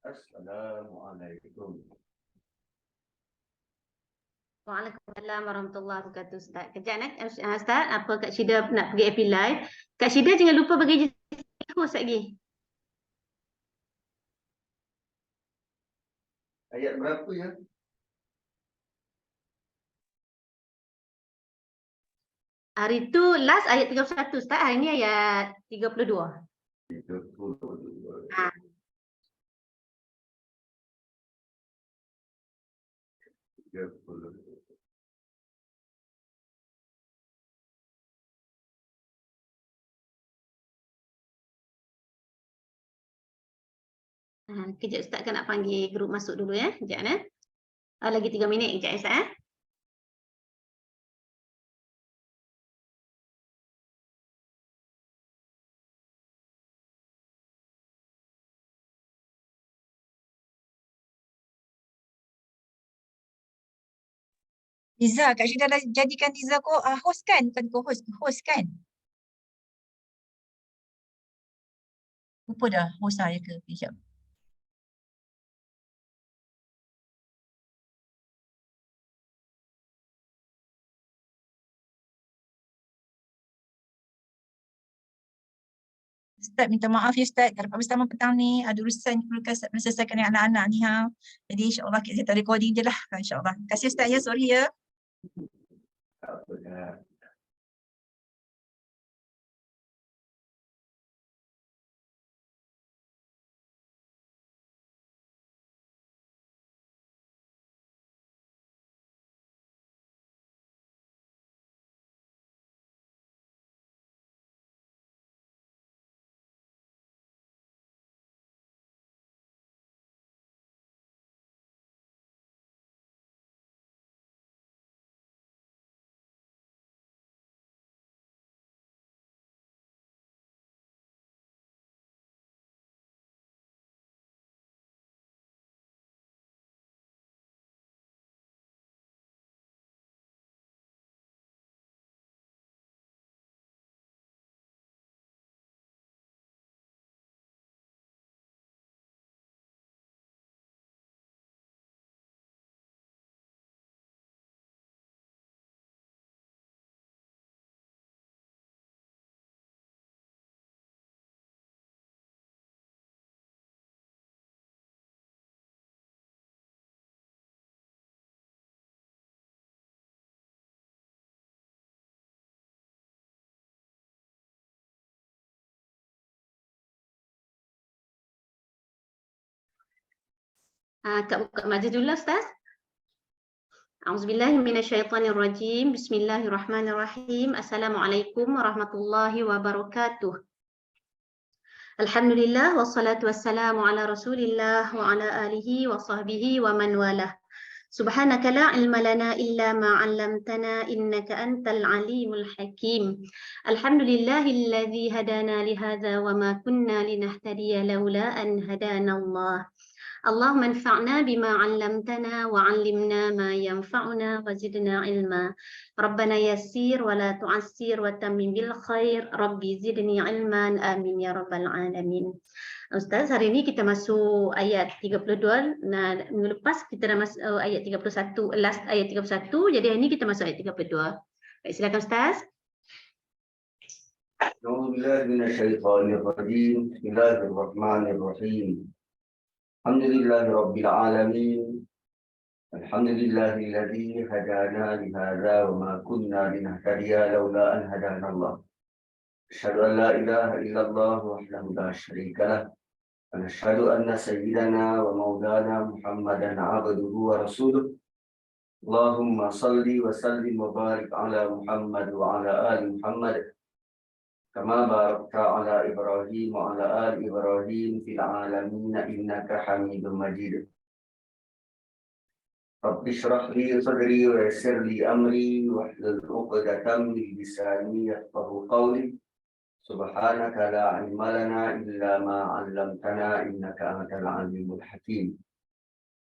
Assalamualaikum. Waalaikumsalam warahmatullahi wabarakatuh, Ustaz. Kejap Ustaz, apa Kak Syida nak pergi FB Live. Kak Syida jangan lupa bagi host lagi. Ayat berapa ya? Hari tu last ayat 31, Ustaz. Hari ni ayat 32. 32. Ha. Kejap Ustaz kan nak panggil grup masuk dulu ya. Kejap ya. Lagi 3 minit kejap ya Ustaz. Niza, Kak Syeda dah jadikan Niza host kan? Bukan co-host, host kan? Lupa dah host saya ke? Sekejap. Ustaz minta maaf ya Ustaz, kalau bersama petang ni ada urusan yang perlu selesaikan dengan anak-anak ni ha. Jadi insyaAllah kita tak recording je lah insyaAllah. Terima kasih Ustaz ya, sorry ya. Apa dah? Kak buka majlis dulu Ustaz. A'udzubillahi minasyaitonirrajim. Bismillahirrahmanirrahim. Assalamualaikum warahmatullahi wabarakatuh. Alhamdulillah wassalatu wassalamu ala Rasulillah wa ala alihi wa sahbihi wa man walah. Subhanaka la ilma lana illa ma 'allamtana innaka antal alimul hakim. Alhamdulillahilladzi hadana li hadza wa ma kunna linahtadiya laula an hadana Allah. اللهم انفعنا بما علمتنا وعلمنا ما ينفعنا وزدنا علما ربنا يسير ولا تعسر وتمم بالخير ربي زدني علما آمين يا رب العالمين. Ustaz, hari ini kita masuk ayat 32. Nah, minggu lepas kita dah masuk ayat 31, last ayat 31. Jadi hari ini kita masuk ayat 32. Baik, silakan Ustaz. Bismillahirrahmanirrahim. Alhamdulillahirabbil alamin. Alhamdulillahilladzi hadana li hadza wa ma kunna linahtadiya laula an hadana Allah. Asyhadu an la ilaha illallah wahdahu la syarika lah. Wa asyhadu anna sayyidana wa maulana Muhammadan abduhu wa rasuluh. Allahumma salli wa sallim wa barik ala Muhammad wa ala ali Muhammad. Kama barakta ala Ibrahim wa ala ali Ibrahim fil alamin innaka Hamidum Majid. Rabbi shrah li sadri wa yassir li amri wahlul 'uqdatam min lisani yafqahu qawli. Subhanaka la ilma lana illa ma 'allamtana innaka antal alimul hakim.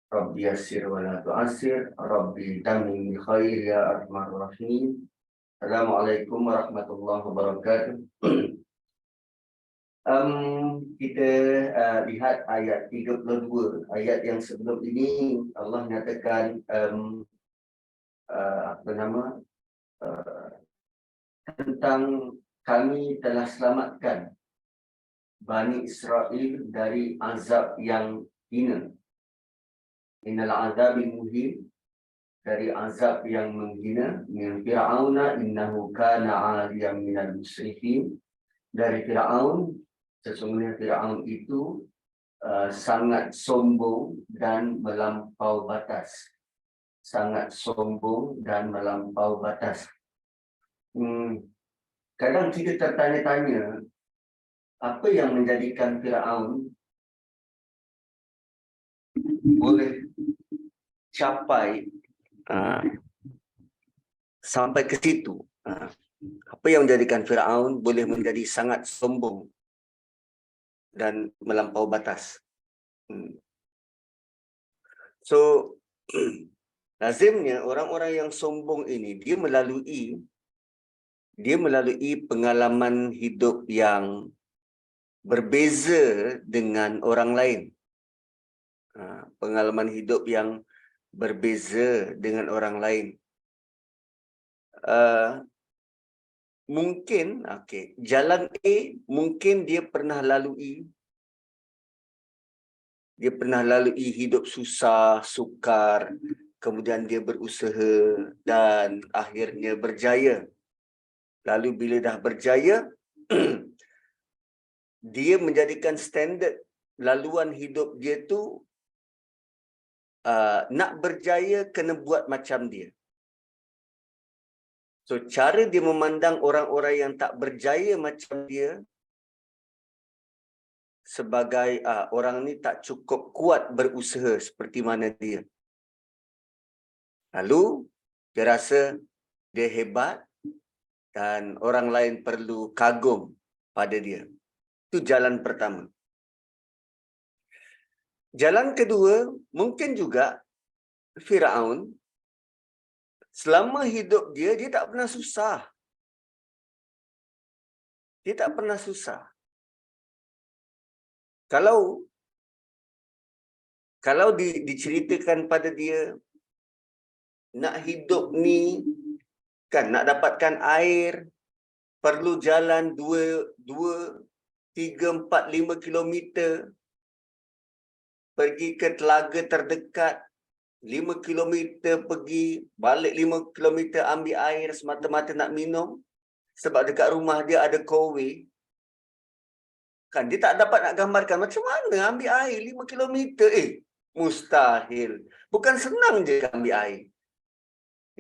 Rabbi yassir wa la tu'assir, Rabbi tammim bi khair ya arhamar rahimin. Assalamualaikum warahmatullahi wabarakatuh. Kita lihat ayat 32. Ayat yang sebelum ini Allah nyatakan tentang kami telah selamatkan Bani Israel dari azab yang hina. Innal azabil muhin, dari azab yang menghina, min Fir'auna innahu kana 'aliyan minal musrifin, dari Fir'aun, sesungguhnya Fir'aun itu sangat sombong dan melampau batas. Sangat sombong dan melampau batas. Kadang kita tertanya-tanya, apa yang menjadikan Fir'aun boleh capai sampai ke situ? Apa yang menjadikan Fir'aun boleh menjadi sangat sombong dan melampau batas? So, lazimnya orang-orang yang sombong ini dia melalui pengalaman hidup yang berbeza dengan orang lain. Pengalaman hidup yang berbeza dengan orang lain. Mungkin, jalan A mungkin dia pernah lalui. Dia pernah lalui hidup susah, sukar, kemudian dia berusaha dan akhirnya berjaya. Lalu bila dah berjaya, dia menjadikan standard laluan hidup dia tu nak berjaya kena buat macam dia. So cara dia memandang orang-orang yang tak berjaya macam dia sebagai orang ni tak cukup kuat berusaha seperti mana dia. Lalu dia rasa dia hebat dan orang lain perlu kagum pada dia. Itu jalan pertama. Jalan kedua, mungkin juga Fir'aun selama hidup dia tak pernah susah. Dia tak pernah susah. Kalau diceritakan pada dia, nak hidup ni, kan nak dapatkan air, perlu jalan 2, 3, 4, 5 kilometer. Pergi ke telaga terdekat, 5 kilometer pergi, balik 5 kilometer ambil air semata-mata nak minum. Sebab dekat rumah dia ada kowe. Kan dia tak dapat nak gambarkan macam mana ambil air 5 kilometer. Mustahil. Bukan senang je ambil air.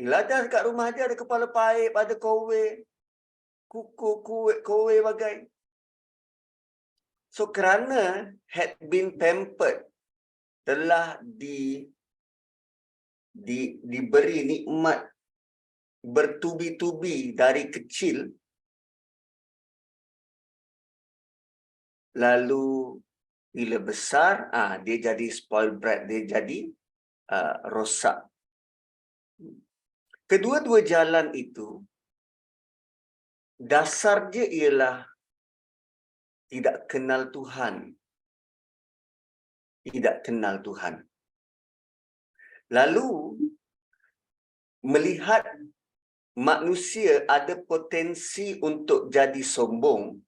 Ada dekat rumah dia ada kepala paip, ada kowe. Kuku, kowe bagai. So kerana had been pampered, telah diberi nikmat bertubi-tubi dari kecil, lalu bila besar dia jadi spoiled brat, dia jadi rosak. Kedua-dua jalan itu dasar dia ialah tidak kenal Tuhan. Tidak kenal Tuhan. Lalu melihat manusia ada potensi untuk jadi sombong.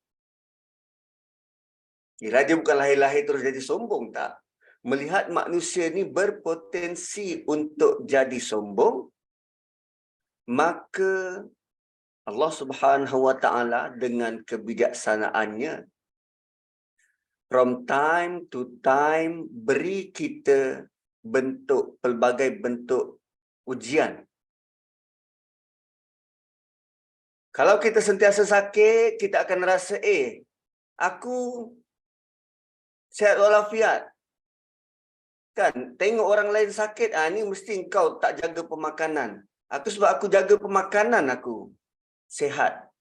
Dia bukan lahir-lahir terus jadi sombong, tak. Melihat manusia ni berpotensi untuk jadi sombong, maka Allah Subhanahu Wa Taala dengan kebijaksanaannya from time to time beri kita pelbagai bentuk ujian. Kalau kita sentiasa sakit, kita akan rasa, aku sihat walafiat. Kan, tengok orang lain sakit, ni mesti engkau tak jaga pemakanan. Sebab aku jaga pemakanan, aku sihat.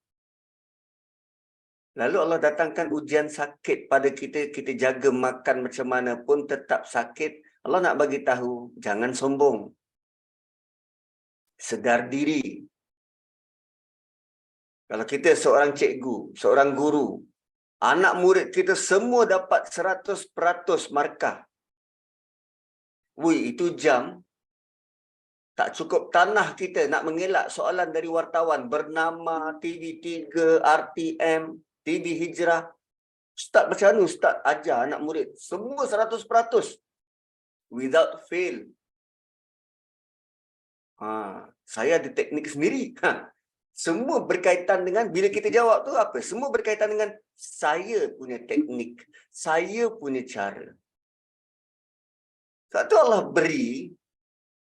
Lalu Allah datangkan ujian sakit pada kita, kita jaga makan macam mana pun tetap sakit. Allah nak bagi tahu, jangan sombong. Sedar diri. Kalau kita seorang cikgu, seorang guru, Anak murid kita semua dapat 100% markah. Wui, itu jam. Tak cukup tanah kita nak mengelak soalan dari wartawan bernama TV3, RTM, TV Hijrah. Ustaz macam mana Ustaz ajar anak murid? Semua 100%. Without fail. Saya ada teknik sendiri. Semua berkaitan dengan, bila kita jawab tu apa? Semua berkaitan dengan saya punya teknik. Saya punya cara. Sebab tu Allah beri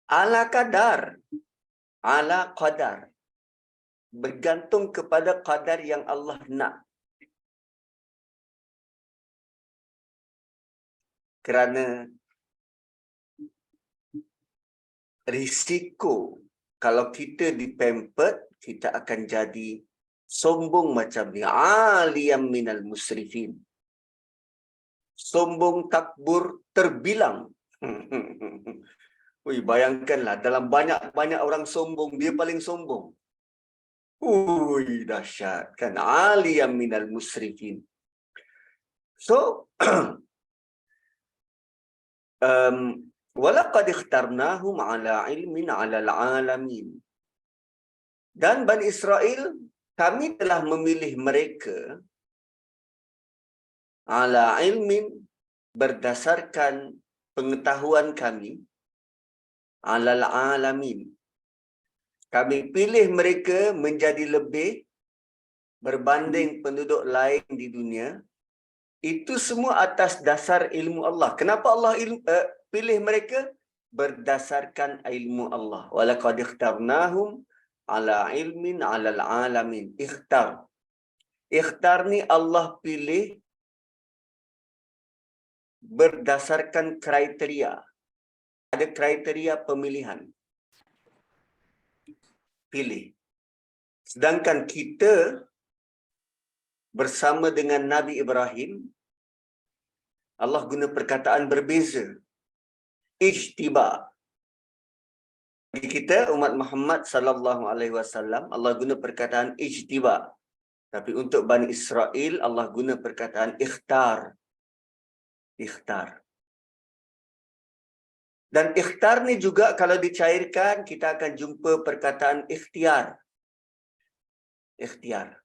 ala kadar. Ala qadar. Bergantung kepada qadar yang Allah nak. Kerana risiko kalau kita dipampered, kita akan jadi sombong macam ni. Aliyam minal musrifin. Sombong takbur terbilang. Ui, bayangkanlah dalam banyak-banyak orang sombong, dia paling sombong. Ui, dahsyat kan. Aliyam minal musrifin. So, walaqad ikhtarnahum ala ilmin ala alamin. Dan Bani Israel, kami telah memilih mereka ala ilmin, berdasarkan pengetahuan kami, alal alamin. Kami pilih mereka menjadi lebih berbanding penduduk lain di dunia. Itu semua atas dasar ilmu Allah. Kenapa Allah pilih mereka? Berdasarkan ilmu Allah. Walaqad ikhtarnahum ala ilmin alal alamin. Ikhtar. Ikhtar ni Allah pilih berdasarkan kriteria. Ada kriteria pemilihan. Pilih. Sedangkan kita bersama dengan Nabi Ibrahim, Allah guna perkataan berbeza. Ijtiba. Bagi kita umat Muhammad sallallahu alaihi wasallam, Allah guna perkataan ijtiba. Tapi untuk Bani Israel, Allah guna perkataan ikhtar. Ikhtar. Dan ikhtar ni juga kalau dicairkan, kita akan jumpa perkataan ikhtiar. Ikhtiar.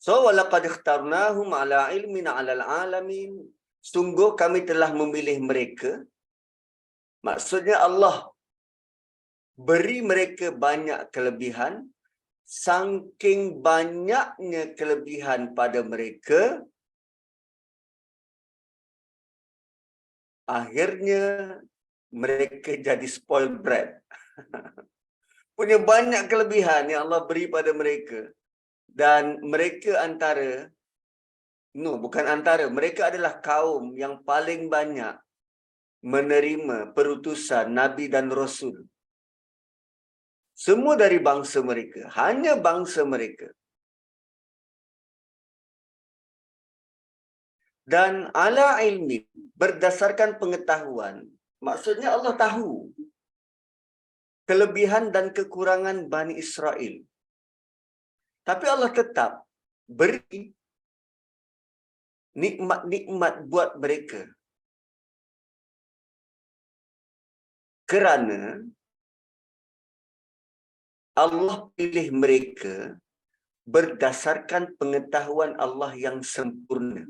So, walaqad ikhtarnahum ala ilmin alal alamin. Sungguh kami telah memilih mereka. Maksudnya Allah beri mereka banyak kelebihan. Saking banyaknya kelebihan pada mereka, akhirnya mereka jadi spoiled brat. Punya banyak kelebihan yang Allah beri pada mereka. Dan mereka mereka adalah kaum yang paling banyak menerima perutusan Nabi dan Rasul. Semua dari bangsa mereka. Hanya bangsa mereka. Dan ala ilmi, berdasarkan pengetahuan. Maksudnya Allah tahu kelebihan dan kekurangan Bani Israel. Tapi Allah tetap beri nikmat-nikmat buat mereka. Kerana Allah pilih mereka berdasarkan pengetahuan Allah yang sempurna.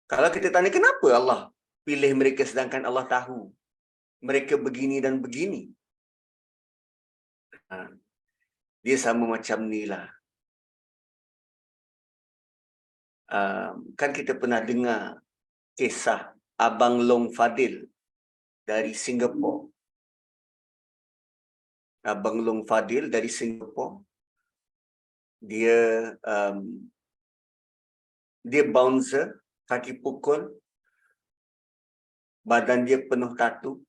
Kalau kita tanya kenapa Allah pilih mereka sedangkan Allah tahu mereka begini dan begini. Dia sama macam ni lah. Kan kita pernah dengar kisah Abang Long Fadil dari Singapura. Abang Long Fadil dari Singapura. Dia bouncer, kaki pukul. Badan dia penuh tatu.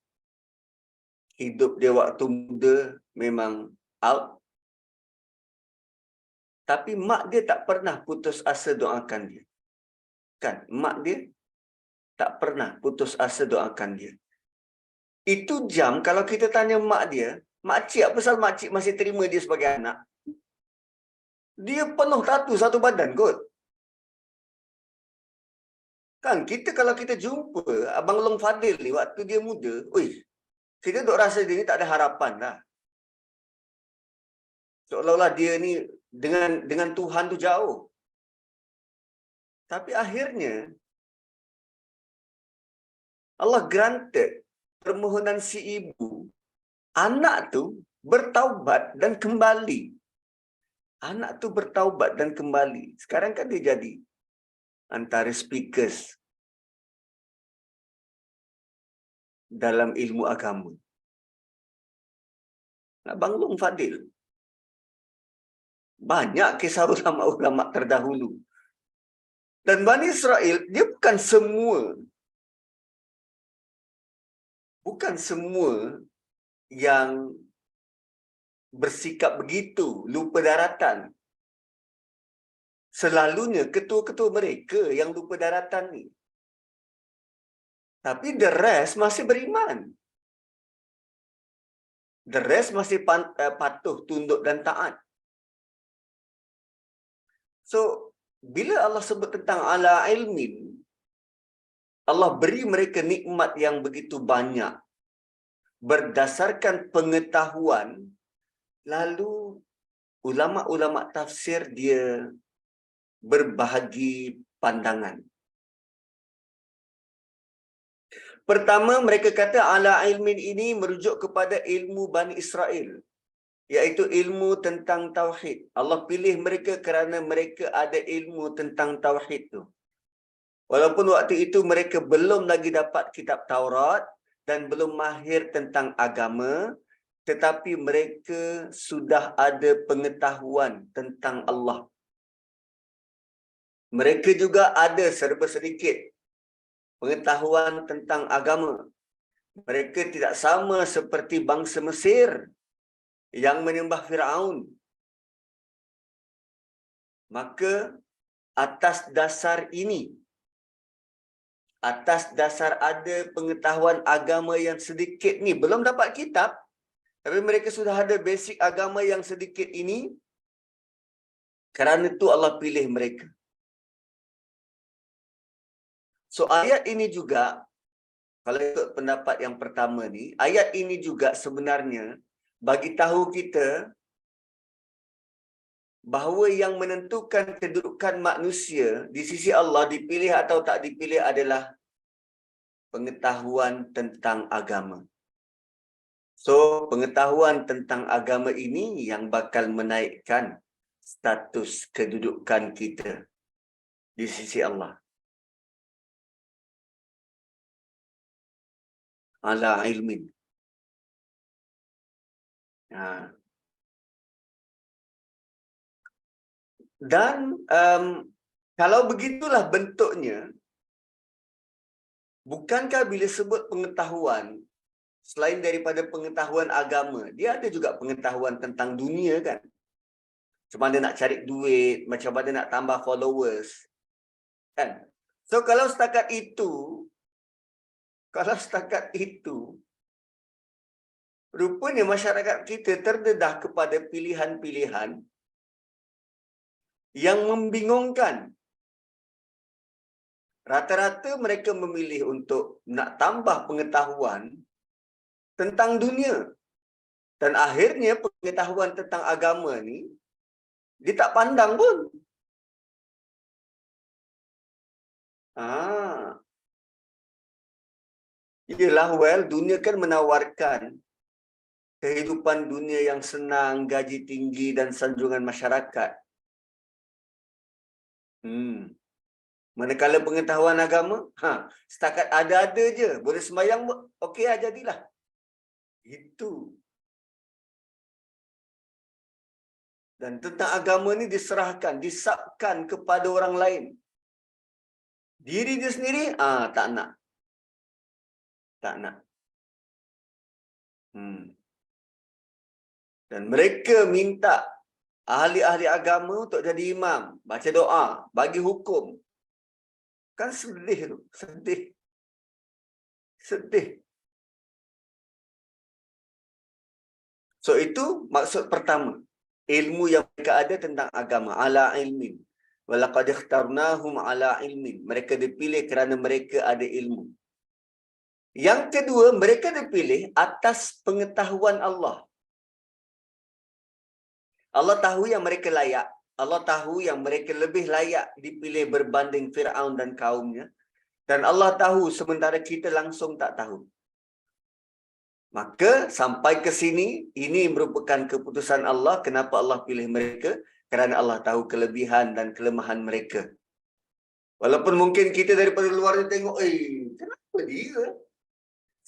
Hidup dia waktu muda memang out. Tapi mak dia tak pernah putus asa doakan dia. Kan? Mak dia tak pernah putus asa doakan dia. Itu jam kalau kita tanya mak dia, makcik apa pasal makcik masih terima dia sebagai anak? Dia penuh tatu satu badan kot. Kan kita kalau kita jumpa Abang Long Fadil ni waktu dia muda, kita duk rasa dia ni tak ada harapan lah. Seolah-olah dia ni dengan Tuhan tu jauh. Tapi akhirnya Allah granted permohonan si ibu. Anak tu bertaubat dan kembali. Anak tu bertaubat dan kembali. Sekarang kan dia jadi antara speakers dalam ilmu agama. Abang Long Fadil. Banyak kisah ulama-ulama terdahulu. Dan Bani Israel, dia bukan semua yang bersikap begitu, lupa daratan. Selalunya ketua-ketua mereka yang lupa daratan ni. Tapi the rest masih beriman. The rest masih patuh, tunduk dan taat. So, bila Allah sebut tentang ala ilmin, Allah beri mereka nikmat yang begitu banyak. Berdasarkan pengetahuan, lalu ulama-ulama tafsir dia berbahagi pandangan. Pertama, mereka kata ala ilmin ini merujuk kepada ilmu Bani Israel, iaitu ilmu tentang tauhid. Allah pilih mereka kerana mereka ada ilmu tentang tauhid tu. Walaupun waktu itu mereka belum lagi dapat kitab Taurat dan belum mahir tentang agama, tetapi mereka sudah ada pengetahuan tentang Allah. Mereka juga ada serba sedikit pengetahuan tentang agama. Mereka tidak sama seperti bangsa Mesir yang menyembah Firaun. Maka atas dasar ini, atas dasar ada pengetahuan agama yang sedikit ni, belum dapat kitab, tapi mereka sudah ada basic agama yang sedikit ini, kerana itu Allah pilih mereka. So ayat ini juga, kalau ikut pendapat yang pertama ni, ayat ini juga sebenarnya bagi tahu kita bahawa yang menentukan kedudukan manusia di sisi Allah dipilih atau tak dipilih adalah pengetahuan tentang agama. So, pengetahuan tentang agama ini yang bakal menaikkan status kedudukan kita di sisi Allah. Ala ilmin. Dan kalau begitulah bentuknya, bukankah bila sebut pengetahuan, selain daripada pengetahuan agama, dia ada juga pengetahuan tentang dunia kan? Macam mana nak cari duit, macam mana nak tambah followers. Kan? So kalau setakat itu, rupanya masyarakat kita terdedah kepada pilihan-pilihan yang membingungkan. Rata-rata mereka memilih untuk nak tambah pengetahuan tentang dunia. Dan akhirnya pengetahuan tentang agama ni, dia tak pandang pun. Yelah, dunia kan menawarkan kehidupan dunia yang senang, gaji tinggi dan sanjungan masyarakat. Manakala pengetahuan agama, setakat ada-ada je. Boleh sembahyang, okey lah, jadilah. Itu. Dan tentang agama ni diserahkan, disabkan kepada orang lain. Diri dia sendiri, tak nak. Tak nak. Dan mereka minta ahli-ahli agama untuk jadi imam, baca doa, bagi hukum. Kan sedih tu, sedih. Sedih. So itu maksud pertama. ilmu yang mereka ada tentang agama, ala ilmin. Walaqad ikhtarnahum ala ilmin. Mereka dipilih kerana mereka ada ilmu. Yang kedua, mereka dipilih atas pengetahuan Allah. Allah tahu yang mereka layak. Allah tahu yang mereka lebih layak dipilih berbanding Fir'aun dan kaumnya. Dan Allah tahu sementara kita langsung tak tahu. Maka sampai ke sini, ini merupakan keputusan Allah. Kenapa Allah pilih mereka? Kerana Allah tahu kelebihan dan kelemahan mereka. Walaupun mungkin kita daripada luar ni tengok, kenapa dia?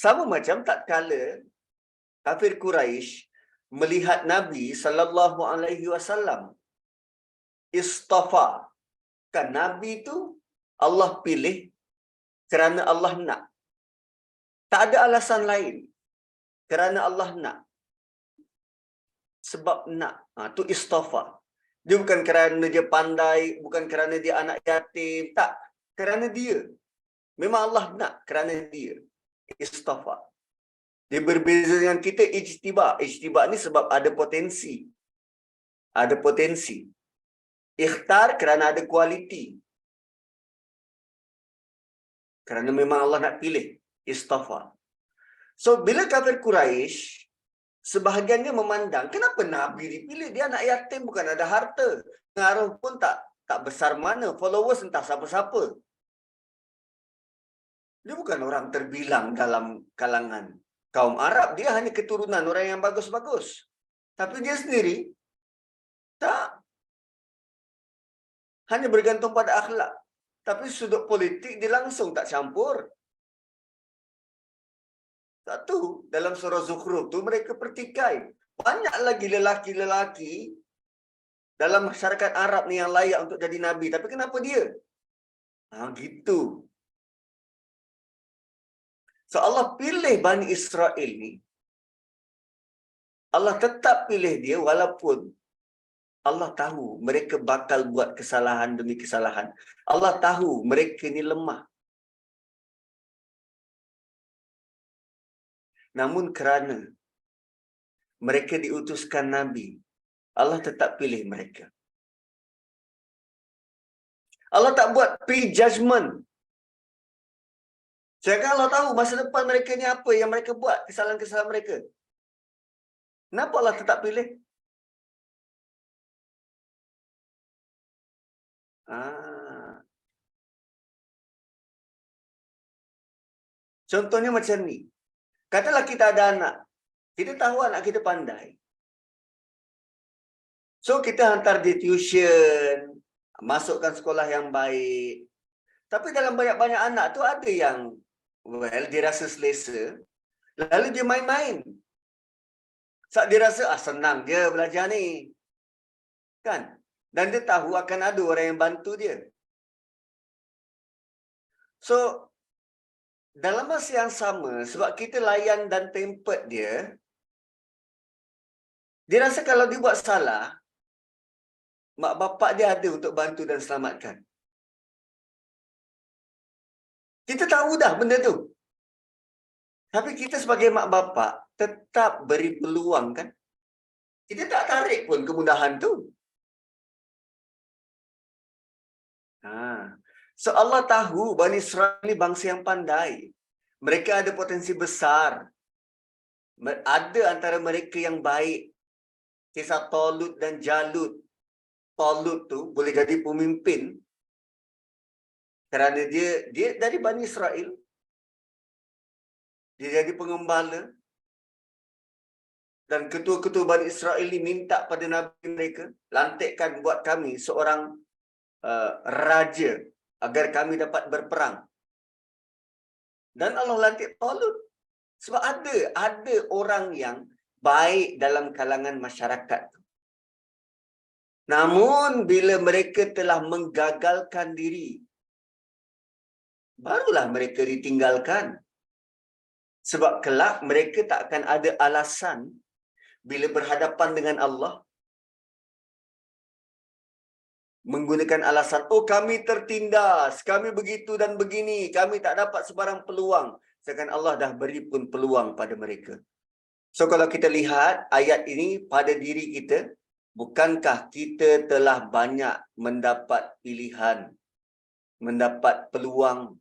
Sama macam tak kala kafir Quraisy melihat Nabi sallallahu alaihi wasallam istafa. Kan Nabi tu Allah pilih kerana Allah nak. Tak ada alasan lain. Kerana Allah nak. Sebab nak. Tu istafa. Dia bukan kerana dia pandai, bukan kerana dia anak yatim, tak. Kerana dia. Memang Allah nak kerana dia. Istafa. Dia berbeza dengan kita ijtiba. Ijtiba ni sebab ada potensi. Ada potensi. Ikhtar kerana ada kualiti. Kerana memang Allah nak pilih. Istafa. So, bila kafir Quraisy, sebahagiannya memandang, kenapa Nabi dipilih? Dia anak yatim, bukan ada harta. Pengaruh pun tak besar mana. Followers entah siapa-siapa. Dia bukan orang terbilang dalam kalangan kaum Arab. Dia hanya keturunan orang yang bagus-bagus. Tapi dia sendiri, tak. Hanya bergantung pada akhlak. Tapi sudut politik dia langsung tak campur. Satu, dalam surah Zukhruf tu mereka pertikai. Banyak lagi lelaki-lelaki dalam masyarakat Arab ni yang layak untuk jadi Nabi. Tapi kenapa dia? Gitu. So Allah pilih Bani Israel ni. Allah tetap pilih dia walaupun Allah tahu mereka bakal buat kesalahan demi kesalahan. Allah tahu mereka ni lemah. Namun kerana mereka diutuskan Nabi, Allah tetap pilih mereka. Allah tak buat pre-judgment. Sedangkan Allah tahu masa depan mereka ni apa yang mereka buat, kesalahan-kesalahan mereka. Kenapa Allah tetap pilih? Contohnya macam ni. Katalah kita ada anak. Kita tahu anak kita pandai. So kita hantar dia tuition, masukkan sekolah yang baik. Tapi dalam banyak-banyak anak tu ada yang dia rasa selesa, lalu dia main-main. Sebab dia rasa senang je belajar ni. Kan? Dan dia tahu akan ada orang yang bantu dia. So dalam masa yang sama, sebab kita layan dan pampered dia, dia rasa kalau dia buat salah, mak bapak dia ada untuk bantu dan selamatkan. Kita tahu dah benda tu. Tapi kita sebagai mak bapak tetap beri peluang kan. Kita tak tarik pun kemudahan tu. So Allah tahu Bani Israel ni bangsa yang pandai. Mereka ada potensi besar. Ada antara mereka yang baik. Kisah Talut dan Jalut. Talut tu boleh jadi pemimpin kerana dia dari Bani Israel. Dia jadi pengembala. Dan ketua-ketua Bani Israel ni minta pada Nabi mereka, lantikkan buat kami seorang raja agar kami dapat berperang. Dan Allah lantik Talut. Sebab ada orang yang baik dalam kalangan masyarakat. Namun bila mereka telah menggagalkan diri, barulah mereka ditinggalkan. Sebab kelak mereka tak akan ada alasan bila berhadapan dengan Allah menggunakan alasan, kami tertindas, kami begitu dan begini, kami tak dapat sebarang peluang. Sedangkan Allah dah beri pun peluang pada mereka. So kalau kita lihat ayat ini pada diri kita, Bukankah kita telah banyak mendapat pilihan, mendapat peluang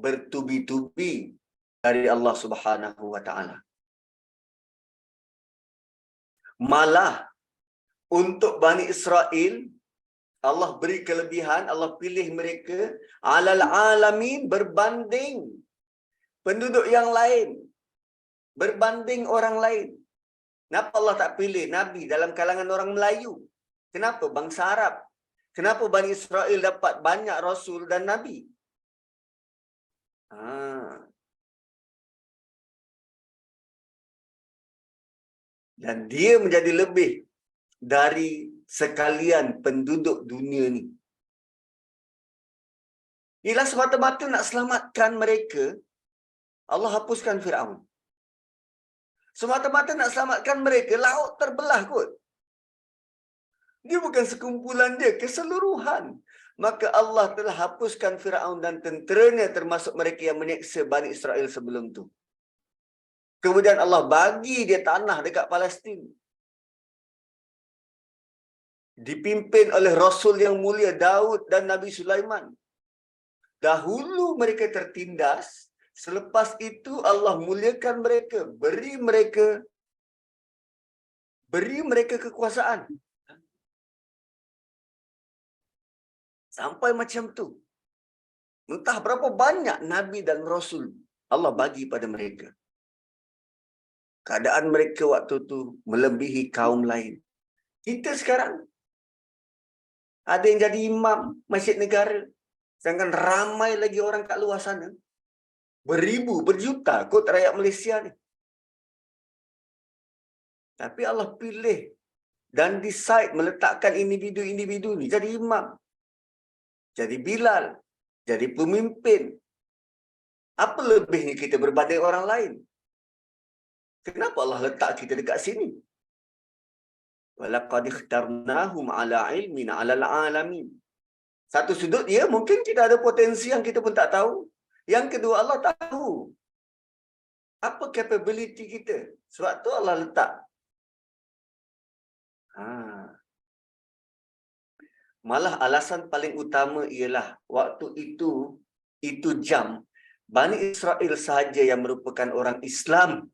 bertubi-tubi dari Allah Subhanahu wa taala? Malah untuk Bani Israel, Allah beri kelebihan, Allah pilih mereka alal alamin, berbanding penduduk yang lain, berbanding orang lain. Kenapa Allah tak pilih Nabi dalam kalangan orang Melayu? Kenapa bangsa Arab? Kenapa Bani Israel dapat banyak Rasul dan Nabi? Dan dia menjadi lebih dari sekalian penduduk dunia ni. Ialah semata-mata nak selamatkan mereka, Allah hapuskan Firaun. Semata-mata nak selamatkan mereka, laut terbelah kot. Dia bukan sekumpulan dia, keseluruhan. Maka Allah telah hapuskan Firaun dan tenteranya, termasuk mereka yang menyeksa Bani Israel sebelum tu. Kemudian Allah bagi dia tanah dekat Palestin, dipimpin oleh Rasul yang mulia Daud dan Nabi Sulaiman. Dahulu mereka tertindas, selepas itu Allah muliakan mereka, beri mereka kekuasaan. Sampai macam tu. Entah berapa banyak Nabi dan Rasul Allah bagi pada mereka. Keadaan mereka waktu tu melebihi kaum lain. Kita sekarang ada yang jadi imam masjid negara, sedangkan ramai lagi orang kat luar sana. Beribu, berjuta kot rakyat Malaysia ni. Tapi Allah pilih dan decide meletakkan individu-individu ni jadi imam, jadi Bilal, jadi pemimpin. Apa lebihnya kita berbanding orang lain? Kenapa Allah letak kita dekat sini? Walaqad ikhtarnahum ala ilmin ala alamin. Satu sudut, ya, mungkin kita ada potensi yang kita pun tak tahu. Yang kedua, Allah tahu apa capability kita. Sebab tu Allah letak. Malah alasan paling utama ialah waktu itu jam, Bani Israel sahaja yang merupakan orang Islam.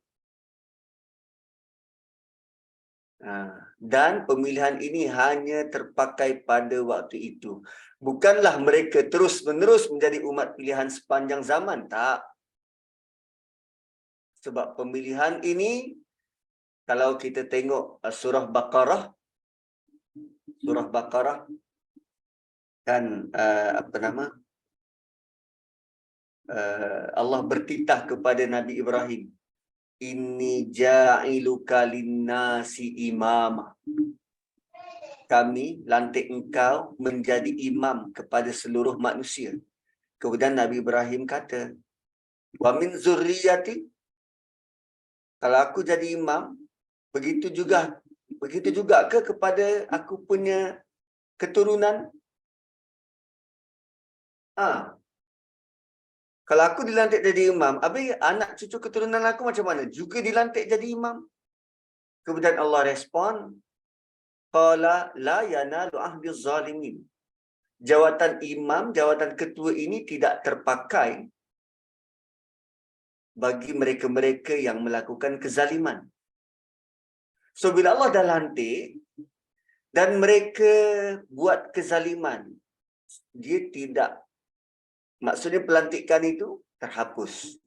Dan pemilihan ini hanya terpakai pada waktu itu. Bukanlah mereka terus-menerus menjadi umat pilihan sepanjang zaman. Tak. Sebab pemilihan ini, kalau kita tengok surah Baqarah kan Allah bertitah kepada Nabi Ibrahim, inni ja'iluka linnasi imama. Kami lantik engkau menjadi imam kepada seluruh manusia. Kemudian Nabi Ibrahim kata, wa min zurriyati, kalau aku jadi imam, begitu juga ke kepada aku punya keturunan? Kalau aku dilantik jadi imam, habis anak cucu keturunan aku macam mana? Juga dilantik jadi imam? Kemudian Allah respon, qala la yanalu ahdiz zalimin. Jawatan imam, jawatan ketua ini tidak terpakai bagi mereka-mereka yang melakukan kezaliman. So bila Allah dah lantik dan mereka buat kezaliman, dia tidak, maksudnya pelantikan itu terhapus,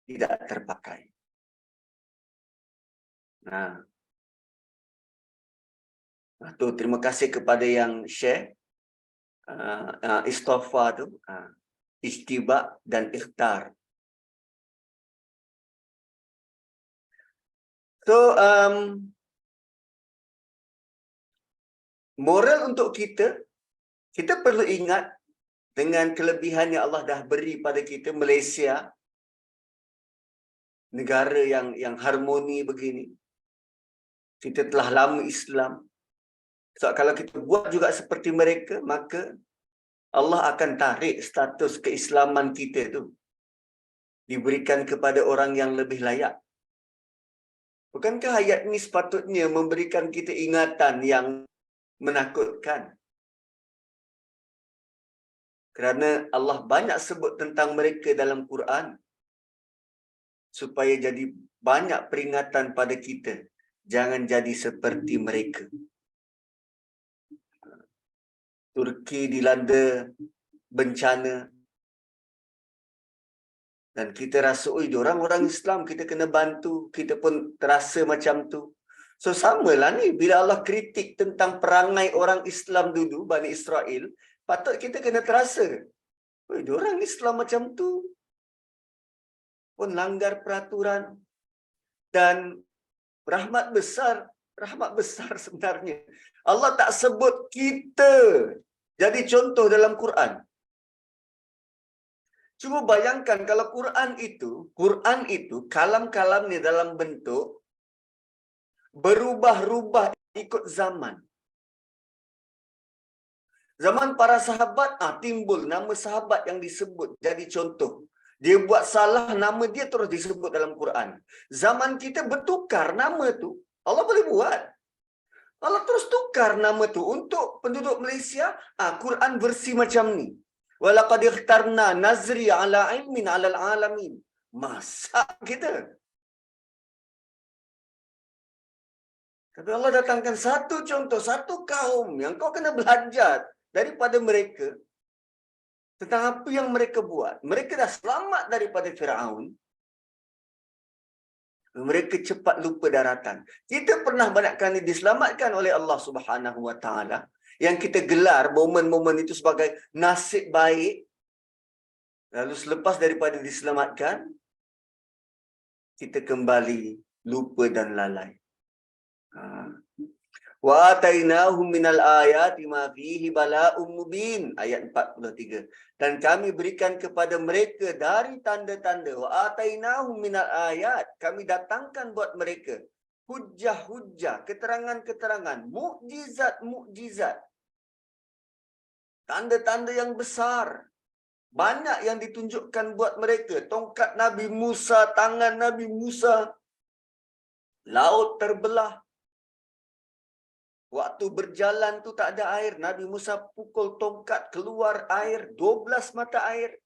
tidak terpakai. Tu terima kasih kepada yang share istighfar tu, istiba dan ikhtar. So moral untuk kita perlu ingat dengan kelebihan yang Allah dah beri pada kita. Malaysia, negara yang harmoni begini, kita telah lama Islam. So kalau kita buat juga seperti mereka, maka Allah akan tarik status keislaman kita tu, diberikan kepada orang yang lebih layak. Bukankah ayat ini sepatutnya memberikan kita ingatan yang menakutkan? Kerana Allah banyak sebut tentang mereka dalam Quran supaya jadi banyak peringatan pada kita. Jangan jadi seperti mereka. Turki dilanda bencana dan kita rasa, oi, diorang orang Islam, kita kena bantu. Kita pun terasa macam tu. So samalah ni, bila Allah kritik tentang perangai orang Islam dulu, Bani Israel, patut kita kena terasa, oi, diorang Islam macam tu pun langgar peraturan. Dan rahmat besar sebenarnya, Allah tak sebut kita jadi contoh dalam Quran. Cuba bayangkan kalau Quran itu kalam-kalamnya dalam bentuk berubah-ubah ikut zaman. Zaman para sahabat, timbul nama sahabat yang disebut jadi contoh. Dia buat salah, nama dia terus disebut dalam Quran. Zaman kita bertukar nama tu, Allah boleh buat. Allah terus tukar nama tu untuk penduduk Malaysia. Quran versi macam ni. Walaqad ikhtarna nazri ala ilmin alal alamin. Masak kita. Tapi Allah datangkan satu contoh, satu kaum yang kau kena belajar daripada mereka tentang apa yang mereka buat. Mereka dah selamat daripada Firaun. Mereka cepat lupa daratan. Kita pernah banyak kali diselamatkan oleh Allah Subhanahu Wa Taala, yang kita gelar momen-momen itu sebagai nasib baik. Lalu selepas daripada diselamatkan, kita kembali lupa dan lalai. Wa atainahum minal ayati ma fihi bala'um mubin, ayat 43. Dan kami berikan kepada mereka dari tanda-tanda. Wa atainahum minal ayat, kami datangkan buat mereka hujjah-hujjah, keterangan-keterangan, mukjizat-mukjizat, tanda-tanda yang besar. Banyak yang ditunjukkan buat mereka. Tongkat Nabi Musa, tangan Nabi Musa, laut terbelah. Waktu berjalan tu tak ada air, Nabi Musa pukul tongkat, keluar air, 12 mata air.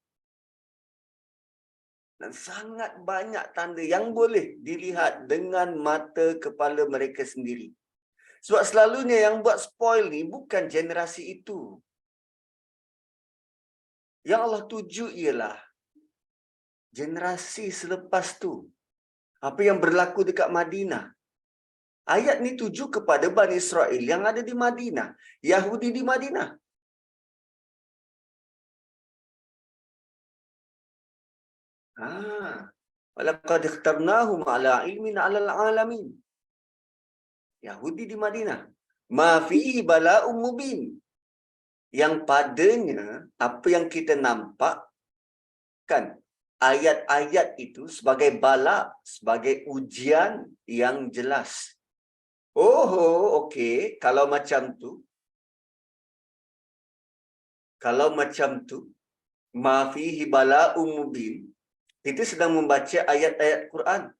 Dan sangat banyak tanda yang boleh dilihat dengan mata kepala mereka sendiri. Sebab selalunya yang buat spoil ni bukan generasi itu. Yang Allah tuju ialah generasi selepas tu. Apa yang berlaku dekat Madinah. Ayat ni tuju kepada Bani Israel yang ada di Madinah. Yahudi di Madinah. Walaqad ikhtarnahum ala ilmin alal alamin. Yahudi di Madinah. Ma fihi bala'um mubin. Yang padanya, apa yang kita nampak, kan, ayat-ayat itu sebagai bala, sebagai ujian yang jelas. Okey, kalau macam tu, ma fihi bala'um mubin, kita sedang membaca ayat-ayat Quran.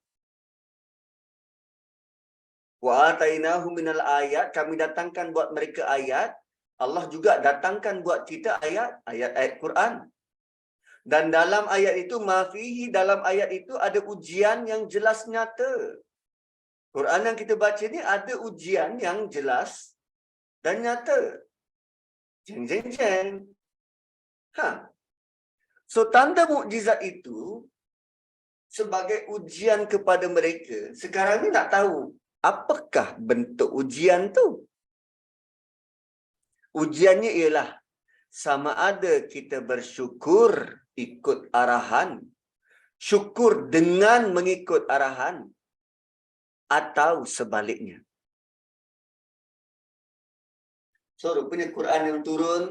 Wa atainahu minal ayat, kami datangkan buat mereka ayat. Allah juga datangkan buat kita ayat-ayat Quran. Dan dalam ayat itu, ma fihi, dalam ayat itu ada ujian yang jelas nyata. Quran yang kita baca ni ada ujian yang jelas dan nyata. Jeng jeng jeng. So tanda mukjizat itu sebagai ujian kepada mereka. Sekarang ni nak tahu apakah bentuk ujian tu? Ujiannya ialah sama ada kita bersyukur ikut arahan, syukur dengan mengikut arahan, atau sebaliknya. So, rupanya Quran yang turun,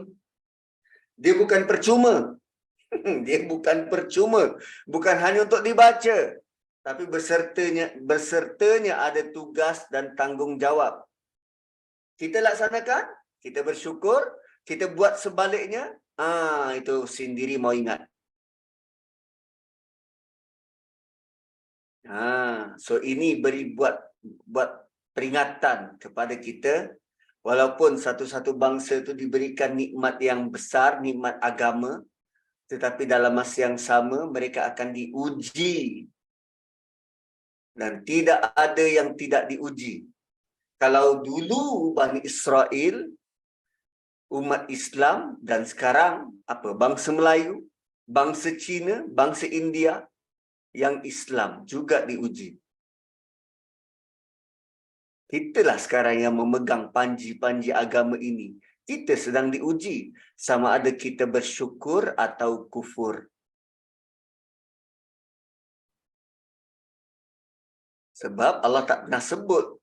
dia bukan percuma. Dia bukan percuma. Bukan hanya untuk dibaca. Tapi bersertanya ada tugas dan tanggungjawab. Kita laksanakan, kita bersyukur, kita buat sebaliknya, itu sendiri mau ingat. So ini buat buat peringatan kepada kita, walaupun satu-satu bangsa itu diberikan nikmat yang besar, nikmat agama, tetapi dalam masa yang sama mereka akan diuji. Dan tidak ada yang tidak diuji. Kalau dulu Bani Israel, umat Islam, dan sekarang apa? Bangsa Melayu, bangsa Cina, bangsa India, yang Islam juga diuji. Kitalah sekarang yang memegang panji-panji agama ini. Kita sedang diuji. Sama ada kita bersyukur atau kufur. Sebab Allah tak pernah sebut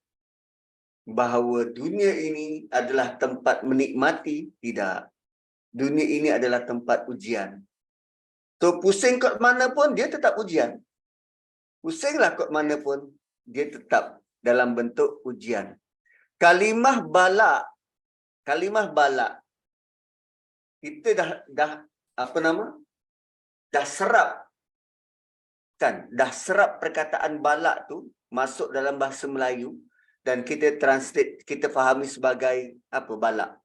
bahawa dunia ini adalah tempat menikmati. Tidak. Dunia ini adalah tempat ujian. So, pusing kot mana pun, dia tetap ujian. Pusinglah kot mana pun, dia tetap dalam bentuk ujian. Kalimah bala. Kalimah bala. Kita dah apa nama? Dah serap. Kan? Dah serap perkataan bala tu masuk dalam bahasa Melayu dan kita translate, kita fahami sebagai apa bala?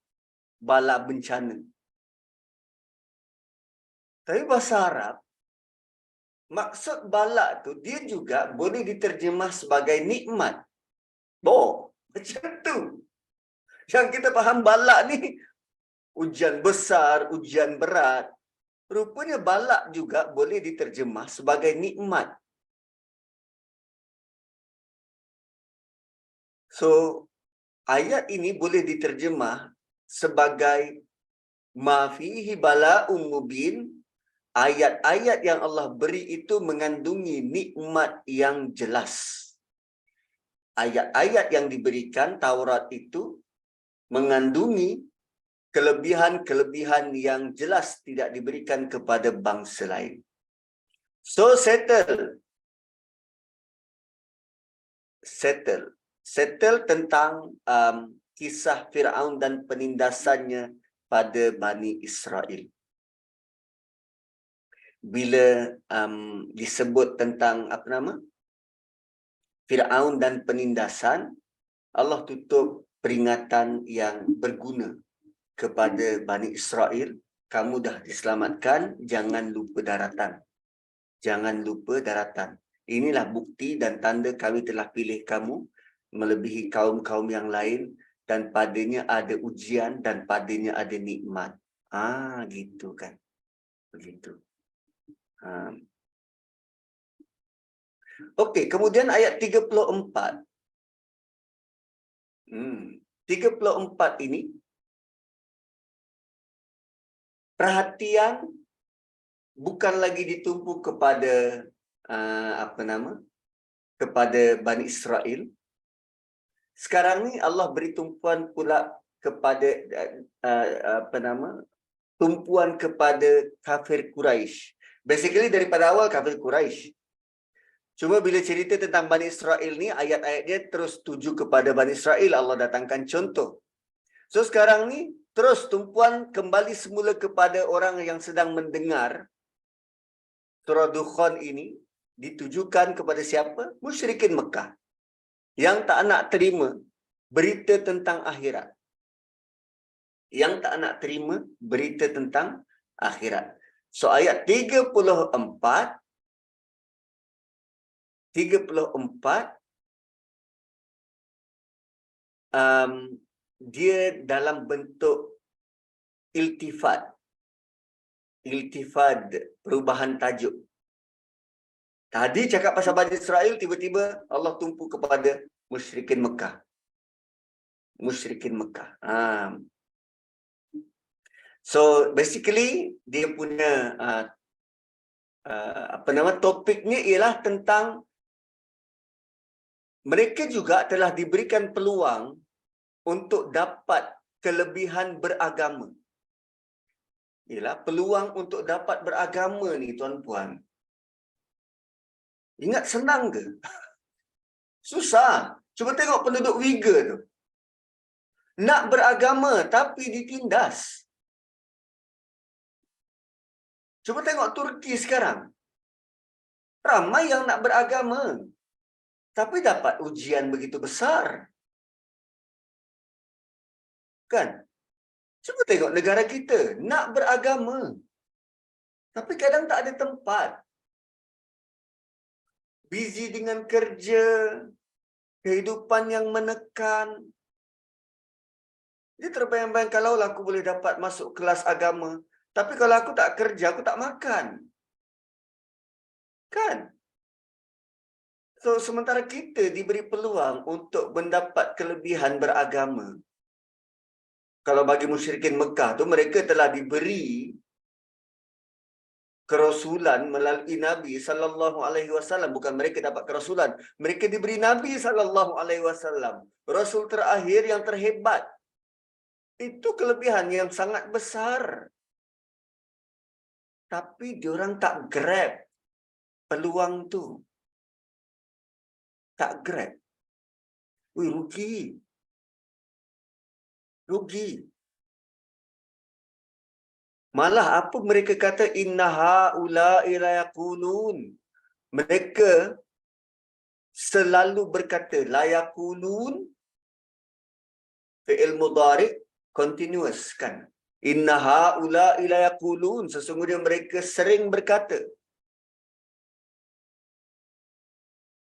Bala bencana. Tapi bahasa Arab, maksud bala tu dia juga boleh diterjemah sebagai nikmat. Macam tu. Yang kita faham bala ni ujian besar, ujian berat. Rupanya bala juga boleh diterjemah sebagai nikmat. So, ayat ini boleh diterjemah sebagai ma fihi bala'un mubin. Ayat-ayat yang Allah beri itu mengandungi nikmat yang jelas. Ayat-ayat yang diberikan Taurat itu mengandungi kelebihan-kelebihan yang jelas tidak diberikan kepada bangsa lain. So, settle tentang kisah Firaun dan penindasannya pada Bani Israel. Bila disebut tentang apa nama? Firaun dan penindasan, Allah tutup peringatan yang berguna kepada Bani Israel. Kamu dah diselamatkan, jangan lupa daratan. Jangan lupa daratan. Inilah bukti dan tanda kami telah pilih kamu melebihi kaum-kaum yang lain dan padanya ada ujian dan padanya ada nikmat. Gitu kan. Begitu. Okey, kemudian ayat 34. 34 ini perhatian bukan lagi ditumpu kepada kepada Bani Israel. Sekarang ni Allah beri tumpuan pula kepada tumpuan kepada kafir Quraisy. Basically daripada awal kafir Quraisy. Cuma bila cerita tentang Bani Israel ni, ayat-ayatnya terus tuju kepada Bani Israel. Allah datangkan contoh. So sekarang ni terus tumpuan kembali semula kepada orang yang sedang mendengar surah Dukhan ini, ditujukan kepada siapa? Musyrikin Mekah yang tak nak terima berita tentang akhirat. Yang tak nak terima berita tentang akhirat. So ayat 34 dia dalam bentuk iltifat, perubahan tajuk. Tadi cakap pasal Bani Israel, tiba-tiba Allah tumpu kepada musyrikin Mekah. So basically dia punya topiknya ialah tentang mereka juga telah diberikan peluang untuk dapat kelebihan beragama. Ialah peluang untuk dapat beragama ni tuan-puan. Ingat senang ke? Susah. Cuba tengok penduduk Uyghur tu. Nak beragama tapi ditindas. Cuba tengok Turki sekarang. Ramai yang nak beragama. Tapi dapat ujian begitu besar. Kan? Cuba tengok negara kita. Nak beragama. Tapi kadang tak ada tempat. Busy dengan kerja. Kehidupan yang menekan. Dia terbayang-bayang kalau aku boleh dapat masuk kelas agama. Tapi kalau aku tak kerja, aku tak makan. Kan? So, sementara kita diberi peluang untuk mendapat kelebihan beragama. Kalau bagi musyrikin Mekah tu, mereka telah diberi kerasulan melalui Nabi SAW. Bukan mereka dapat kerasulan. Mereka diberi Nabi SAW. Rasul terakhir yang terhebat. Itu kelebihan yang sangat besar. Tapi diorang tak grab peluang tu. Tak grab. Rugi. Rugi. Malah apa mereka kata, innaha ula'i la yaqulun. Mereka selalu berkata, la yaqulun, fi'il mudhari' continuous kan. Innaha ula'i la yaqulun. Sesungguhnya mereka sering berkata.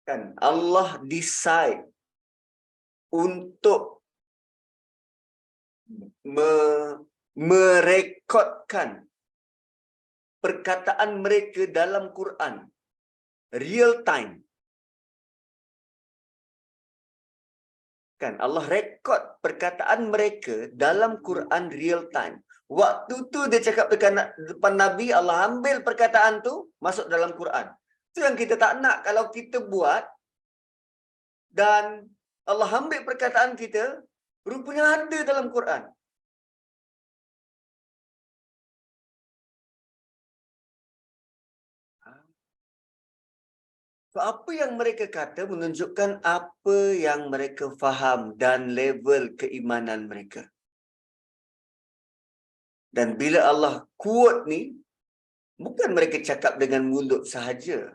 Kan? Allah decide untuk merekodkan perkataan mereka dalam Quran real time. Kan Allah rekod perkataan mereka dalam Quran real time. Waktu tu dia cakap depan Nabi, Allah ambil perkataan tu masuk dalam Quran. Itu yang kita tak nak kalau kita buat dan Allah ambil perkataan kita, rupanya ada dalam Quran. So, apa yang mereka kata menunjukkan apa yang mereka faham dan level keimanan mereka. Dan bila Allah quote ni, bukan mereka cakap dengan mulut sahaja.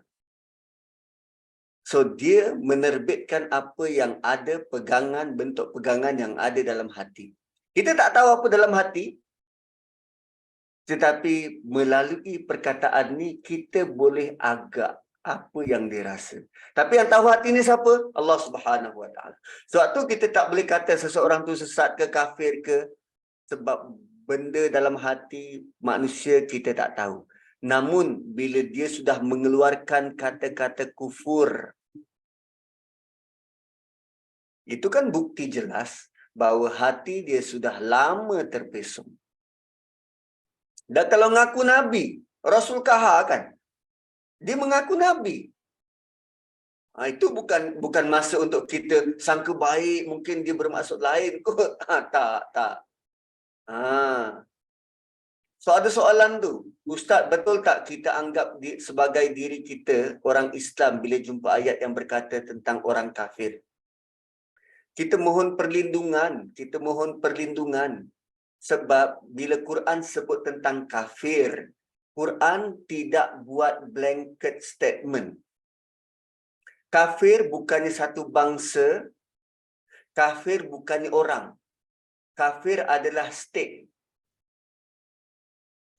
So, dia menerbitkan apa yang ada pegangan, bentuk pegangan yang ada dalam hati. Kita tak tahu apa dalam hati, tetapi melalui perkataan ni, kita boleh agak apa yang dia rasa. Tapi yang tahu hati ni siapa? Allah Subhanahu Wa Taala. Sebab tu kita tak boleh kata seseorang tu sesat ke kafir ke, sebab benda dalam hati manusia kita tak tahu. Namun bila dia sudah mengeluarkan kata-kata kufur, itu kan bukti jelas bahawa hati dia sudah lama terpesong. Dan kalau mengaku Nabi, Rasul Kahar kan, dia mengaku Nabi. Itu bukan masa untuk kita sangka baik, mungkin dia bermaksud lain kot. Tak. So ada soalan tu, Ustaz, betul tak kita anggap sebagai diri kita orang Islam bila jumpa ayat yang berkata tentang orang kafir? Kita mohon perlindungan. Sebab bila Quran sebut tentang kafir, Quran tidak buat blanket statement. Kafir bukannya satu bangsa, kafir bukannya orang. Kafir adalah state.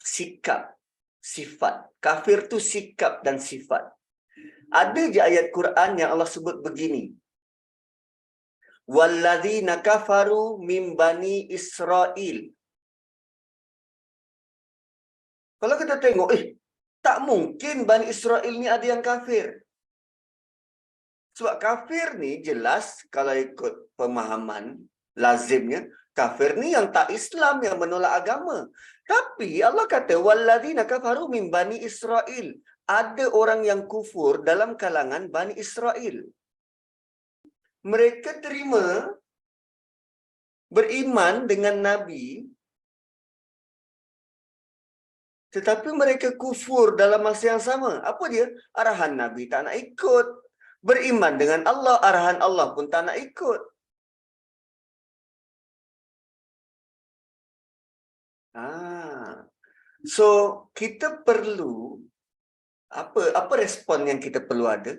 Sikap, sifat. Kafir tu sikap dan sifat. Ada je ayat Quran yang Allah sebut begini. Walladzina kafaru min bani Israel. Kalau kita tengok, tak mungkin Bani Israel ni ada yang kafir. Sebab kafir ni jelas, kalau ikut pemahaman lazimnya, kafir ni yang tak Islam, yang menolak agama. Tapi Allah kata, walladzina kafaru min Bani Israel. Ada orang yang kufur dalam kalangan Bani Israel. Mereka terima beriman dengan Nabi, tetapi mereka kufur dalam masa yang sama. Apa dia? Arahan Nabi tak nak ikut. Beriman dengan Allah, arahan Allah pun tak nak ikut. So, kita perlu, apa respon yang kita perlu ada?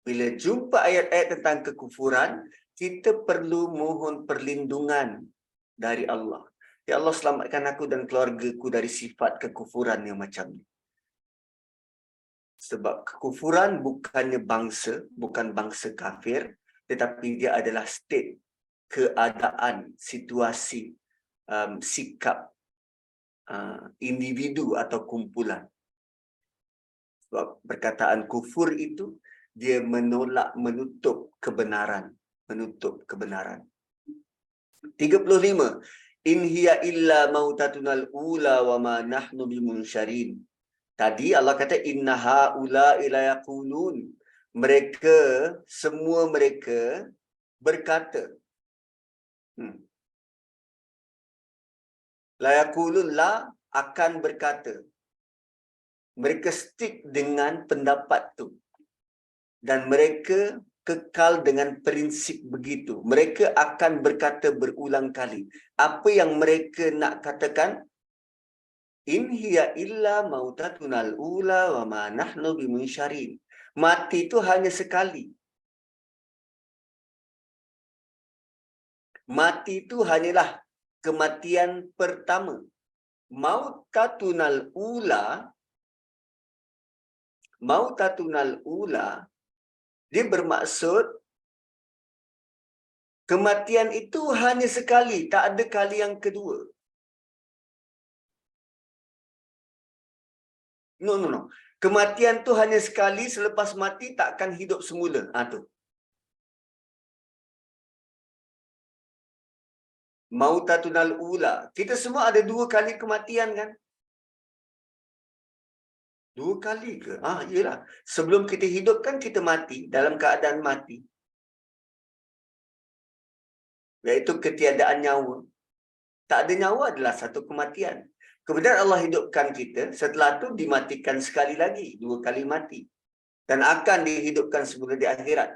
Bila jumpa ayat-ayat tentang kekufuran, kita perlu mohon perlindungan dari Allah. Ya Allah, selamatkan aku dan keluargaku dari sifat kekufuran yang macam ni. Sebab kekufuran bukannya bangsa, bukan bangsa kafir, tetapi dia adalah state, keadaan, situasi, sikap individu atau kumpulan. Sebab perkataan kufur itu, dia menolak, menutup kebenaran. Menutup kebenaran. 35. In hiya illa mautatunal ula wa ma nahnu bimunsyarin. Tadi Allah kata innaha ula ila yaqulun. Mereka, semua mereka berkata. La yaqulun, la akan berkata. Mereka stick dengan pendapat tu. Dan mereka kekal dengan prinsip begitu. Mereka akan berkata berulang kali. Apa yang mereka nak katakan? In hiya illa mautatunal ula wa ma nahnu bimunsyarin. Mati itu hanya sekali. Mati itu hanyalah kematian pertama. Mautatunal ula, dia bermaksud kematian itu hanya sekali, tak ada kali yang kedua. No. Kematian tu hanya sekali, selepas mati takkan hidup semula. Tu. Mautatunal ula. Kita semua ada 2 kali kematian kan? 2 kali ke? Yelah. Sebelum kita hidup kan kita mati, dalam keadaan mati. Iaitu ketiadaan nyawa. Tak ada nyawa adalah satu kematian. Kemudian Allah hidupkan kita, setelah tu dimatikan sekali lagi, 2 kali mati. Dan akan dihidupkan semula di akhirat.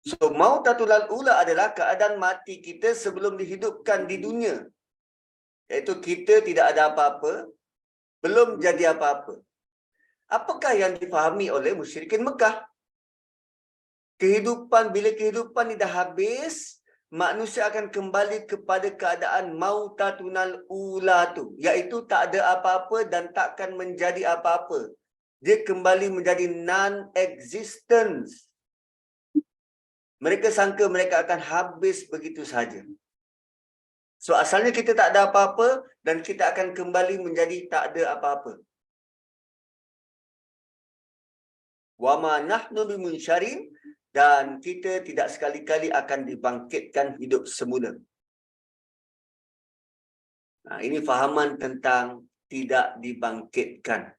So, mautatul ula adalah keadaan mati kita sebelum dihidupkan di dunia. Iaitu kita tidak ada apa-apa, belum jadi apa-apa. Apakah yang difahami oleh musyrikin Mekah? Bila kehidupan ni dah habis, manusia akan kembali kepada keadaan mautatunal ula tu. Iaitu tak ada apa-apa dan takkan menjadi apa-apa. Dia kembali menjadi non-existence. Mereka sangka mereka akan habis begitu saja. So asalnya kita tak ada apa-apa dan kita akan kembali menjadi tak ada apa-apa. Wa ma nahnu bimunsyarin, dan kita tidak sekali-kali akan dibangkitkan hidup semula. Ini fahaman tentang tidak dibangkitkan.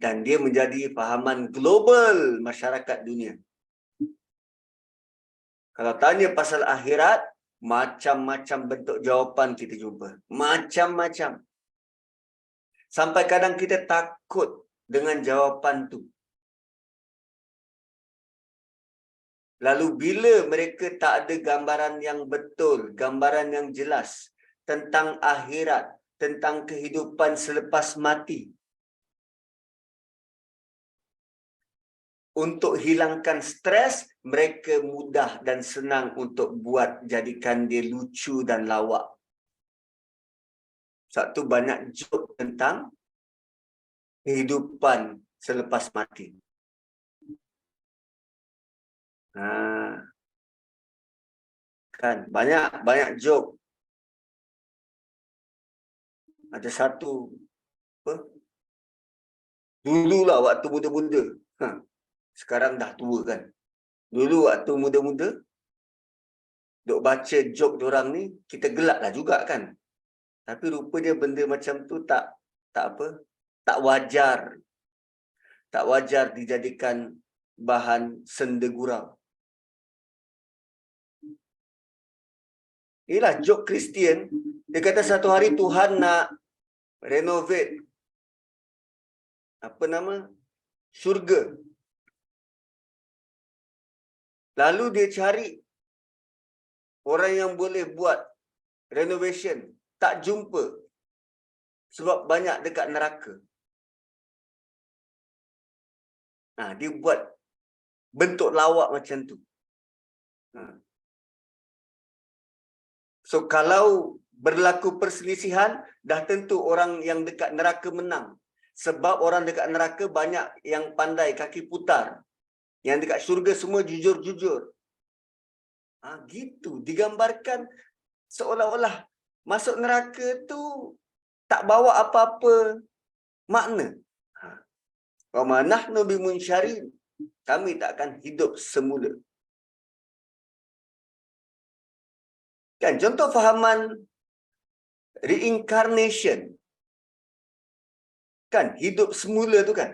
Dan dia menjadi fahaman global masyarakat dunia. Kalau tanya pasal akhirat, macam-macam bentuk jawapan kita jumpa. Macam-macam. Sampai kadang kita takut dengan jawapan tu. Lalu bila mereka tak ada gambaran yang betul, gambaran yang jelas tentang akhirat, tentang kehidupan selepas mati, untuk hilangkan stres, mereka mudah dan senang untuk jadikan dia lucu dan lawak. Satu banyak joke tentang kehidupan selepas mati. Kan banyak joke. Ada satu dululah waktu muda-muda. Sekarang dah tua kan. Dulu waktu muda-muda duk baca joke diorang ni, kita gelaklah juga kan. Tapi rupanya benda macam tu tak wajar. Tak wajar dijadikan bahan senda gurau. Inilah joke Kristian. Dia kata satu hari Tuhan nak renovate syurga. Lalu dia cari orang yang boleh buat renovation. Tak jumpa. Sebab banyak dekat neraka. Dia buat bentuk lawak macam tu. So kalau berlaku perselisihan, dah tentu orang yang dekat neraka menang. Sebab orang dekat neraka banyak yang pandai kaki putar. Yang dekat syurga semua jujur-jujur. Gitu. Digambarkan seolah-olah masuk neraka tu tak bawa apa-apa makna. Wa ma nahnu bimunsyarin. Kami tak akan hidup semula. Kan contoh fahaman reincarnation. Kan hidup semula tu kan.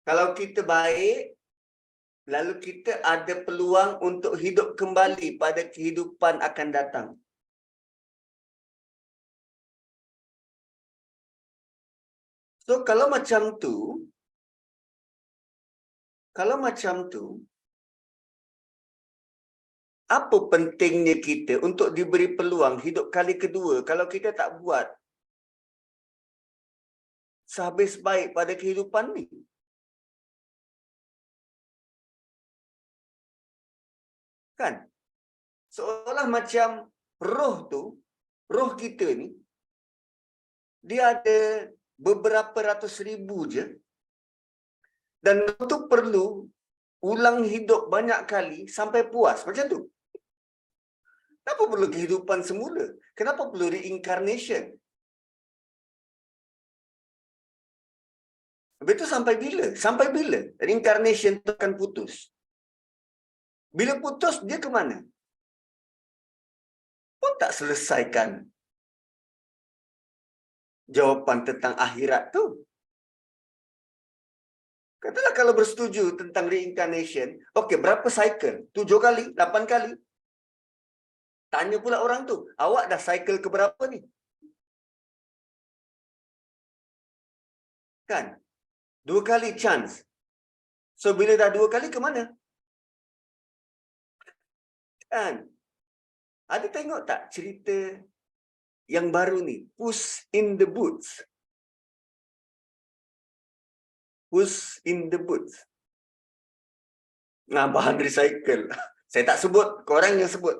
Kalau kita baik, lalu kita ada peluang untuk hidup kembali pada kehidupan akan datang. So kalau macam tu, apa pentingnya kita untuk diberi peluang hidup kali kedua kalau kita tak buat sehabis baik pada kehidupan ni? Kan? Seolah macam roh kita ni, dia ada beberapa ratus ribu je. Dan itu perlu ulang hidup banyak kali sampai puas. Macam tu. Kenapa perlu kehidupan semula? Kenapa perlu reincarnation? Habis itu sampai bila? Sampai bila reincarnation itu akan putus? Bila putus, dia ke mana? Pun tak selesaikan jawapan tentang akhirat tu. Katalah kalau bersetuju tentang reincarnation, okey, berapa cycle? 7 kali? 8 kali? Tanya pula orang tu, awak dah cycle ke berapa ni? Kan? 2 kali chance. So, bila dah 2 kali, ke mana? Kan? Ada tengok tak cerita yang baru ni? Puss in the Boots. Puss in the Boots. Bahan recycle. Saya tak sebut, korang yang sebut.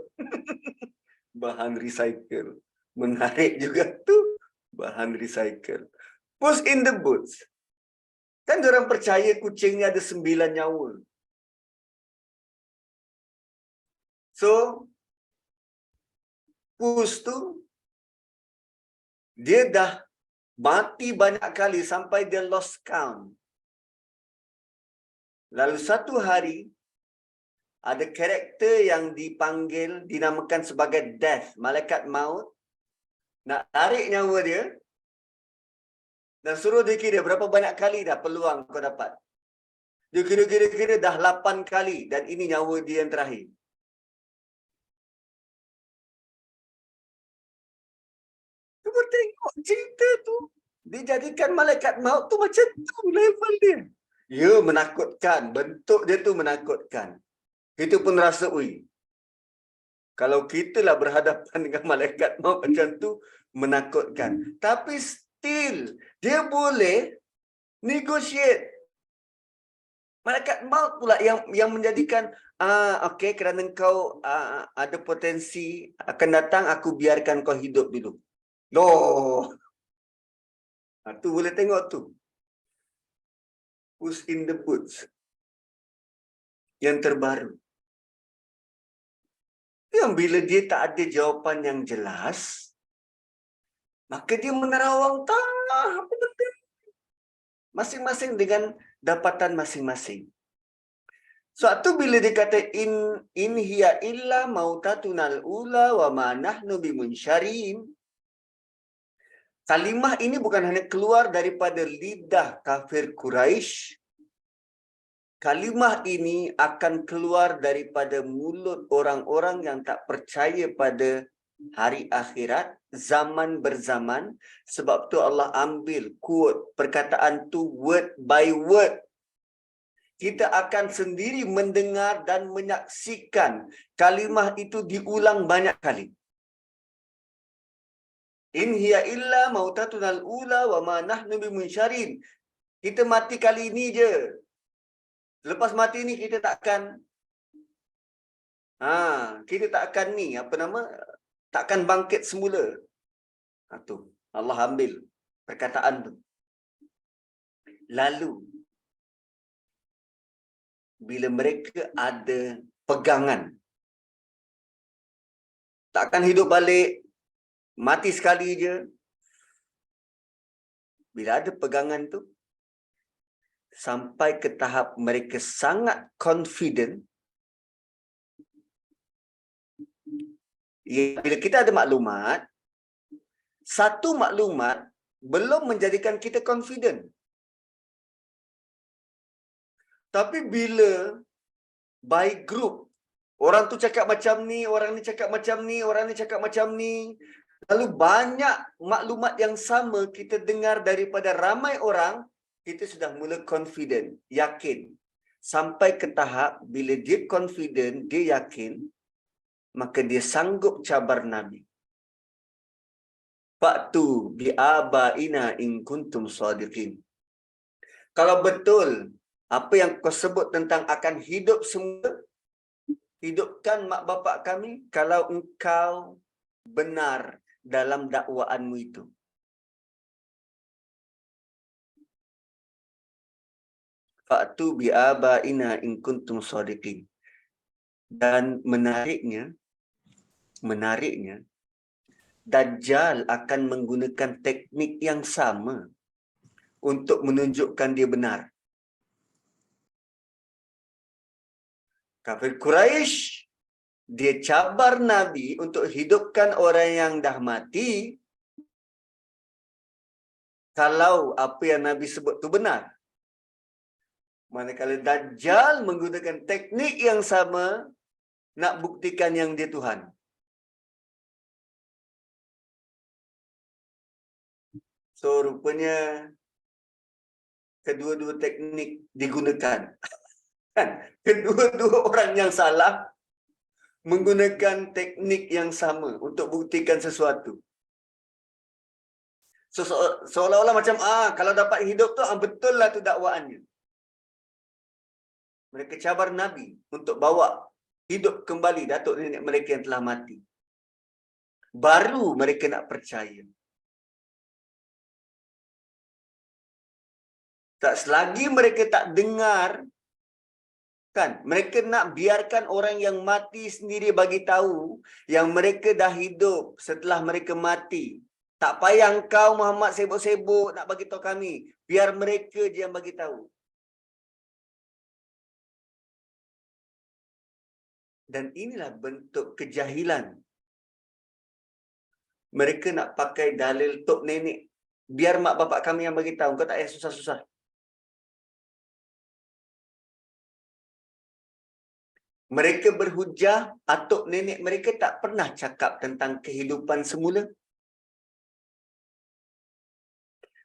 Bahan recycle. Menarik juga tu. Bahan recycle. Puss in the Boots. Kan orang percaya kucing ni ada 9 nyawa. So, Puss tu, dia dah mati banyak kali sampai dia lost count. Lalu satu hari, ada karakter yang dipanggil, dinamakan sebagai Death, malaikat maut, nak tarik nyawa dia, dan suruh dia kira berapa banyak kali dah peluang kau dapat. Dia kira-kira dah 8 kali, dan ini nyawa dia yang terakhir. Cuba tengok cerita tu. Dia jadikan malaikat maut tu macam tu level dia. Ya, menakutkan. Bentuk dia tu menakutkan. Kita pun rasa, ui, kalau kita lah berhadapan dengan malaikat maut macam tu, menakutkan. Tapi still, dia boleh negotiate. Malaikat maut pula yang menjadikan, okey, kerana kau ada potensi akan datang, aku biarkan kau hidup dulu. Loh. Tu boleh tengok tu. Puss in the Boots. Yang terbaru. Yang bila dia tak ada jawapan yang jelas, maka dia menerawang tanah. Apa benda? Masing-masing dengan dapatan masing-masing. Sebab tu bila dia kata in hiya illa mautatunal ula wa ma nahnu bimunsyarin. Kalimah ini bukan hanya keluar daripada lidah kafir Quraisy. Kalimah ini akan keluar daripada mulut orang-orang yang tak percaya pada hari akhirat, zaman berzaman. Sebab tu Allah ambil quote perkataan tu word by word. Kita akan sendiri mendengar dan menyaksikan kalimah itu diulang banyak kali. In hiya illa mautatunal ula wa ma nahnu bimunsyarin. Kita mati kali ini je. Selepas mati ni kita takkan kita takkan ni takkan bangkit semula. Tu Allah ambil perkataan tu. Lalu bila mereka ada pegangan, takkan hidup balik, mati sekali je. Bila ada pegangan tu, sampai ke tahap mereka sangat confident. Bila kita ada maklumat, satu maklumat belum menjadikan kita confident. Tapi bila by group, orang tu cakap macam ni, orang ni cakap macam ni, orang ni cakap macam ni, lalu banyak maklumat yang sama kita dengar daripada ramai orang, kita sudah mula confident, yakin. Sampai ke tahap bila dia confident, dia yakin, maka dia sanggup cabar Nabi. Fa'tu bi'abaina in kuntum shadiqin. Kalau betul apa yang kau sebut tentang akan hidup semula, hidupkan mak bapak kami kalau engkau benar dalam dakwaanmu itu. Fa'tu bi'abaina in kuntum shadiqin. Dan menariknya, Dajjal akan menggunakan teknik yang sama untuk menunjukkan dia benar. Kafir Quraisy, dia cabar Nabi untuk hidupkan orang yang dah mati kalau apa yang Nabi sebut tu benar. Manakala Dajjal menggunakan teknik yang sama nak buktikan yang dia Tuhan. So rupanya kedua-dua teknik digunakan. Kan? Kedua-dua orang yang salah menggunakan teknik yang sama untuk buktikan sesuatu. So, seolah-olah macam kalau dapat hidup tu betul lah tu dakwaannya. Mereka cabar Nabi untuk bawa hidup kembali datuk nenek mereka yang telah mati. Baru mereka nak percaya. Tak selagi mereka tak dengar, kan? Mereka nak biarkan orang yang mati sendiri bagi tahu yang mereka dah hidup setelah mereka mati. Tak payah engkau Muhammad sibuk-sibuk nak bagi tahu kami. Biar mereka je yang bagi tahu. Dan inilah bentuk kejahilan. Mereka nak pakai dalil tok nenek. Biar mak bapak kami yang bagi tahu. Kau tak payah susah-susah. Mereka berhujah, atuk nenek mereka tak pernah cakap tentang kehidupan semula.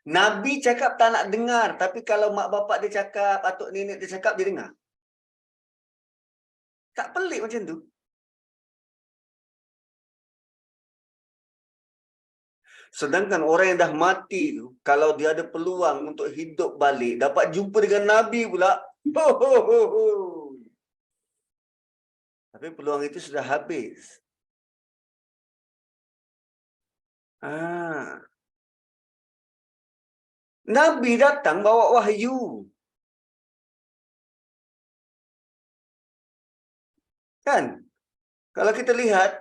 Nabi cakap tak nak dengar. Tapi kalau mak bapak dia cakap, atuk nenek dia cakap, dia dengar. Tak pelik macam tu. Sedangkan orang yang dah mati tu, kalau dia ada peluang untuk hidup balik, dapat jumpa dengan Nabi pula. Tapi peluang itu sudah habis. Nabi datang bawa wahyu. Kan? Kalau kita lihat,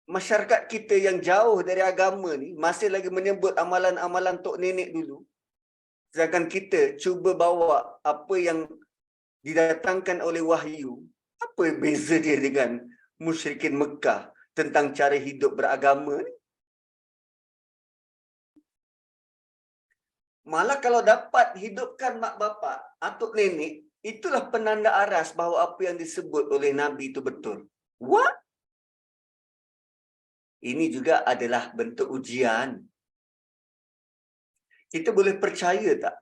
masyarakat kita yang jauh dari agama ni, masih lagi menyebut amalan-amalan tok nenek dulu. Sedangkan kita cuba bawa apa yang didatangkan oleh wahyu. Apa beza dia dengan musyrikin Mekah tentang cara hidup beragama ni? Malah kalau dapat hidupkan mak bapak, atuk nenek, itulah penanda aras bahawa apa yang disebut oleh Nabi itu betul. What? Ini juga adalah bentuk ujian. Kita boleh percaya tak?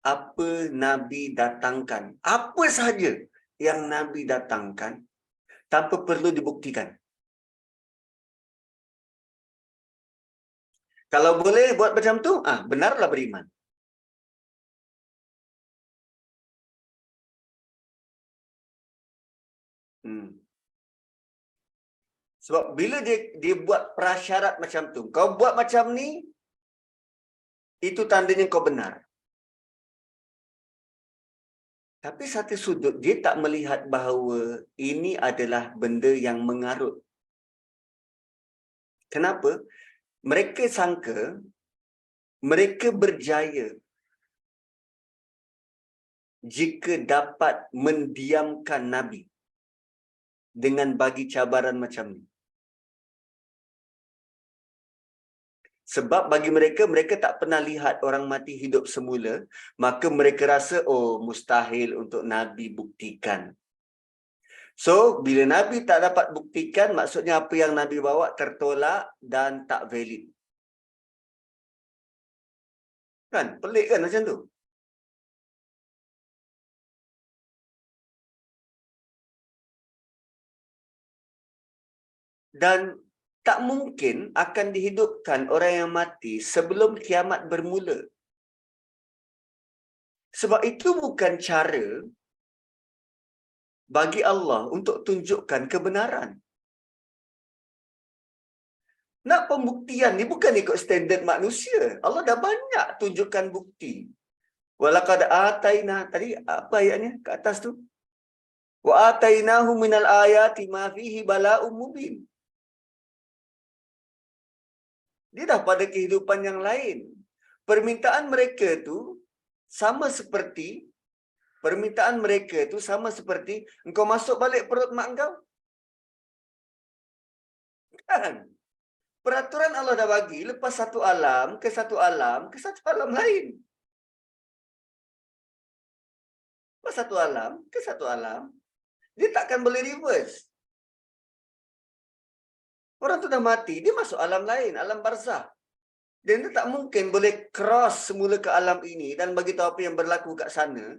Apa Nabi datangkan, apa sahaja yang Nabi datangkan, tanpa perlu dibuktikan. Kalau boleh buat macam tu, benarlah beriman. Sebab bila dia buat prasyarat macam tu, kau buat macam ni, itu tandanya kau benar. Tapi satu sudut, dia tak melihat bahawa ini adalah benda yang mengarut. Kenapa? Mereka sangka mereka berjaya jika dapat mendiamkan Nabi dengan bagi cabaran macam ni. Sebab bagi mereka, mereka tak pernah lihat orang mati hidup semula, maka mereka rasa, oh mustahil untuk Nabi buktikan. So, bila Nabi tak dapat buktikan, maksudnya apa yang Nabi bawa tertolak dan tak valid. Kan? Pelik kan macam tu? Dan tak mungkin akan dihidupkan orang yang mati sebelum kiamat bermula. Sebab itu bukan cara bagi Allah untuk tunjukkan kebenaran. Nak pembuktian ni bukan ikut standard manusia. Allah dah banyak tunjukkan bukti. Walaqad ataina, tadi apa ayatnya kat atas tu? Wa atainahu minal ayati ma fihi bala'um mubin. Dia dah pada kehidupan yang lain. Permintaan mereka tu sama seperti engkau masuk balik perut mak engkau. Kan? Peraturan Allah dah bagi lepas satu alam ke satu alam ke satu alam lain. Lepas satu alam ke satu alam, dia takkan boleh reverse. Orang tu dah mati, dia masuk alam lain, alam barzah. Dan dia tak mungkin boleh cross semula ke alam ini dan bagi tahu apa yang berlaku kat sana.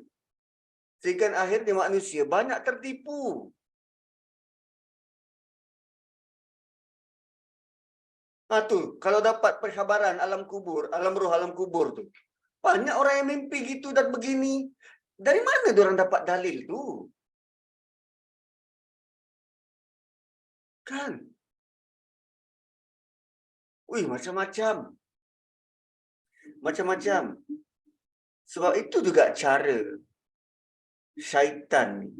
Sehingga akhirnya manusia banyak tertipu. Tu, kalau dapat perkhabaran alam kubur, alam roh alam kubur tu. Banyak orang yang mimpi gitu dan begini. Dari mana diorang dapat dalil tu? Kan? Macam-macam. Macam-macam. Sebab itu juga cara syaitan ni.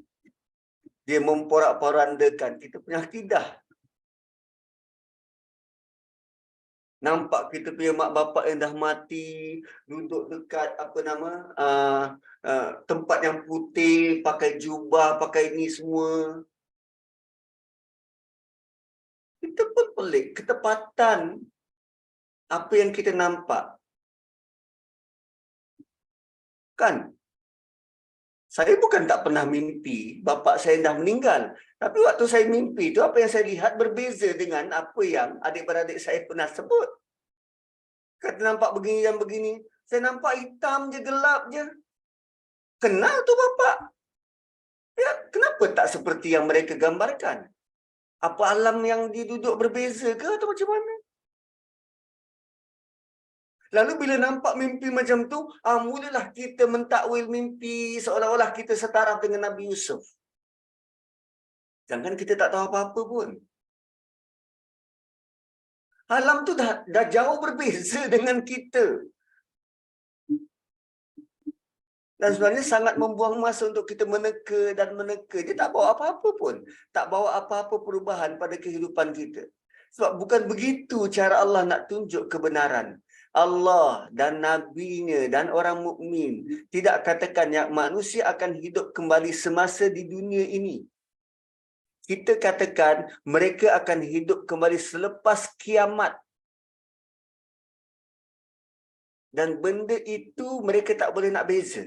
Dia memporak-porandakan kita punya akidah. Nampak kita punya mak bapak yang dah mati, duduk dekat tempat yang putih, pakai jubah, pakai ni semua. Kita pun pelik, ketepatan apa yang kita nampak. Kan? Saya bukan tak pernah mimpi bapa saya dah meninggal. Tapi waktu saya mimpi tu, apa yang saya lihat berbeza dengan apa yang adik-beradik saya pernah sebut. Kata nampak begini dan begini. Saya nampak hitam je, gelap je. Kenal tu bapa. Ya, kenapa tak seperti yang mereka gambarkan? Apa alam yang dia duduk berbeza ke atau macam mana? Lalu bila nampak mimpi macam tu, mulalah kita mentakwil mimpi seolah-olah kita setaraf dengan Nabi Yusuf. Jangan kita tak tahu apa-apa pun. Alam tu dah jauh berbeza dengan kita. Dan sebenarnya sangat membuang masa untuk kita meneka dan meneka. Dia tak bawa apa-apa pun. Tak bawa apa-apa perubahan pada kehidupan kita. Sebab bukan begitu cara Allah nak tunjuk kebenaran. Allah dan Nabi-Nya dan orang mukmin tidak katakan yang manusia akan hidup kembali semasa di dunia ini. Kita katakan mereka akan hidup kembali selepas kiamat. Dan benda itu mereka tak boleh nak beza.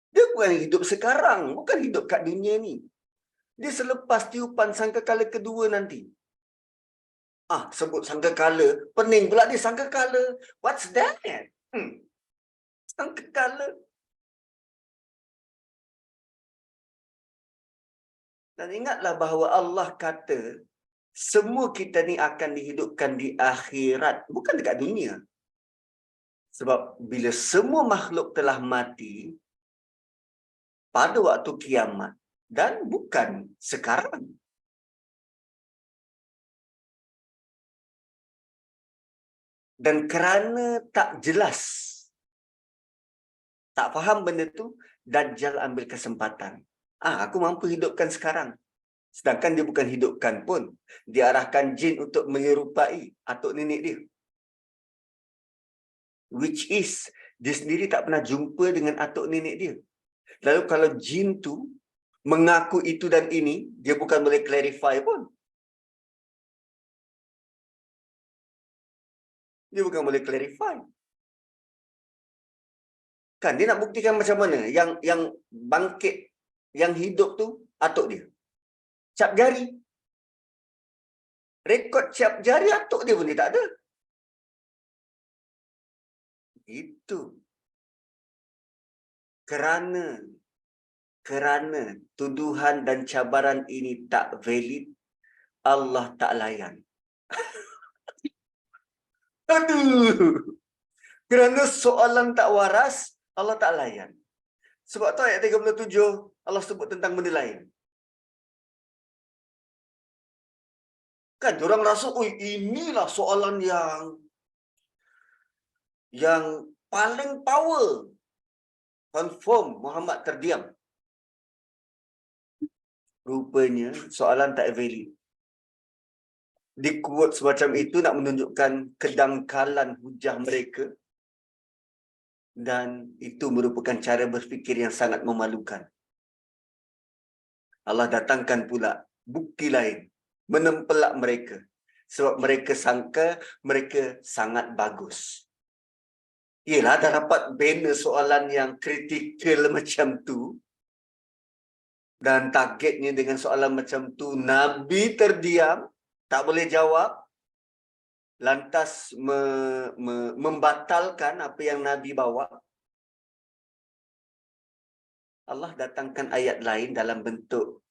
Dia bukan hidup sekarang, bukan hidup kat dunia ni. Dia selepas tiupan sangkakala kedua nanti. Sebut sangkakala, pening pula dia sangkakala. What's that? Sangkakala. Dan ingatlah bahawa Allah kata, semua kita ni akan dihidupkan di akhirat, bukan dekat dunia. Sebab bila semua makhluk telah mati, pada waktu kiamat, dan bukan sekarang. Dan kerana tak jelas, tak faham benda tu, Dajjal ambil kesempatan. Aku mampu hidupkan sekarang. Sedangkan dia bukan hidupkan pun. Dia arahkan jin untuk menyerupai atuk nenek dia. Which is, dia sendiri tak pernah jumpa dengan atuk nenek dia. Lalu kalau jin tu mengaku itu dan ini, dia bukan boleh clarify pun. Dia bukan boleh clarify. Kan dia nak buktikan macam mana yang bangkit, yang hidup tu atuk dia. Cap jari. Rekod cap jari atuk dia pun dia tak ada. Itu. Kerana tuduhan dan cabaran ini tak valid, Allah tak layan. Aduh. Kerana soalan tak waras, Allah tak layan. Sebab tu ayat 37, Allah sebut tentang benda lain. Kan orang rasa, inilah soalan yang paling power. Confirm Muhammad terdiam. Rupanya soalan tak valid. Di quote semacam itu nak menunjukkan kedangkalan hujah mereka. Dan itu merupakan cara berfikir yang sangat memalukan. Allah datangkan pula bukti lain, menempelak mereka. Sebab mereka sangka mereka sangat bagus. Yelah, dah dapat banner soalan yang kritikal macam tu. Dan targetnya dengan soalan macam tu, Nabi terdiam, tak boleh jawab. Lantas membatalkan apa yang Nabi bawa. Allah datangkan ayat lain dalam bentuk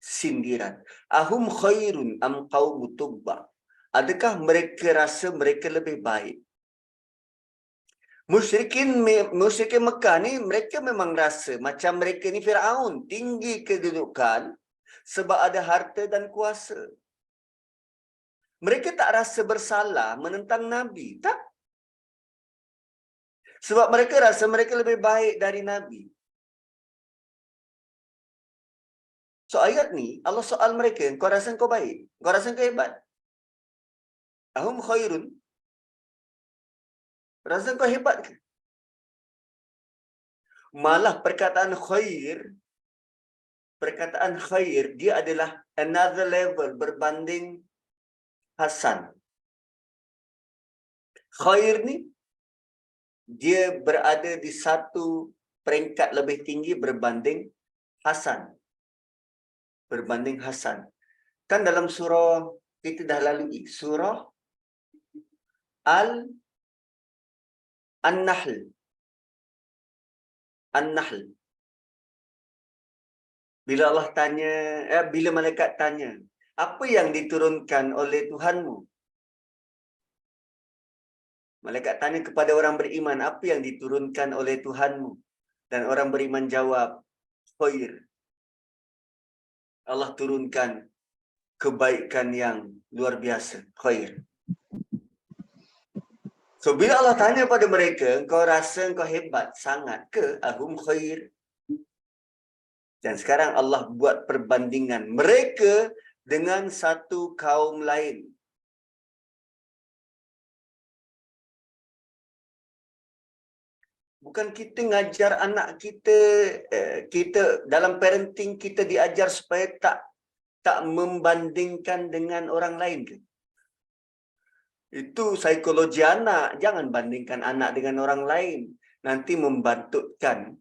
sindiran. Ahum khairun am qaumu tubba. Adakah mereka rasa mereka lebih baik? Musyrikin Mekah ni mereka memang rasa macam mereka ni Firaun, tinggi kedudukan sebab ada harta dan kuasa. Mereka tak rasa bersalah menentang Nabi, tak? Sebab mereka rasa mereka lebih baik dari Nabi. So ayat ni Allah soal mereka, kau rasa kau baik? Kau rasa kau hebat? Ahum khairun. Rasa kau hebat ke? Malah perkataan khair dia adalah another level berbanding hasan. Khair ni dia berada di satu peringkat lebih tinggi berbanding hasan. Berbanding hasan. Kan dalam surah kita dah lalui, surah An-Nahl. An-Nahl. Bila Allah tanya, bila malaikat tanya, apa yang diturunkan oleh Tuhanmu? Malaikat tanya kepada orang beriman, apa yang diturunkan oleh Tuhanmu? Dan orang beriman jawab, khair. Allah turunkan kebaikan yang luar biasa, khair. So bila Allah tanya pada mereka, kau rasa kau hebat sangat ke? Ahum khair. Dan sekarang Allah buat perbandingan mereka dengan satu kaum lain. Bukan kita ngajar anak kita, kita dalam parenting kita diajar supaya tak membandingkan dengan orang lain ke? Itu psikologi anak. Jangan bandingkan anak dengan orang lain. Nanti membantutkan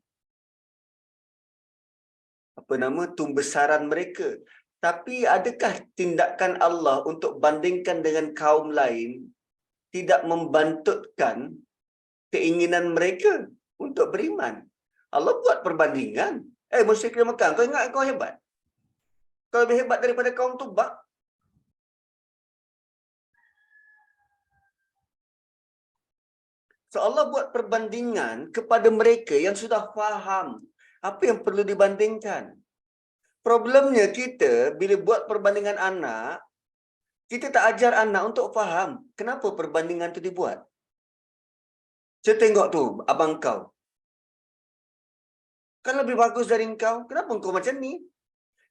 tumbesaran mereka. Tapi adakah tindakan Allah untuk bandingkan dengan kaum lain tidak membantutkan keinginan mereka untuk beriman? Allah buat perbandingan. Musyrikin Mekah, kau ingat kau hebat? Kau lebih hebat daripada kaum Tubba? So Allah buat perbandingan kepada mereka yang sudah faham apa yang perlu dibandingkan. Problemnya kita bila buat perbandingan anak, kita tak ajar anak untuk faham kenapa perbandingan tu dibuat. Saya tengok tu abang kau. Kan lebih bagus dari kau, kenapa kau macam ni?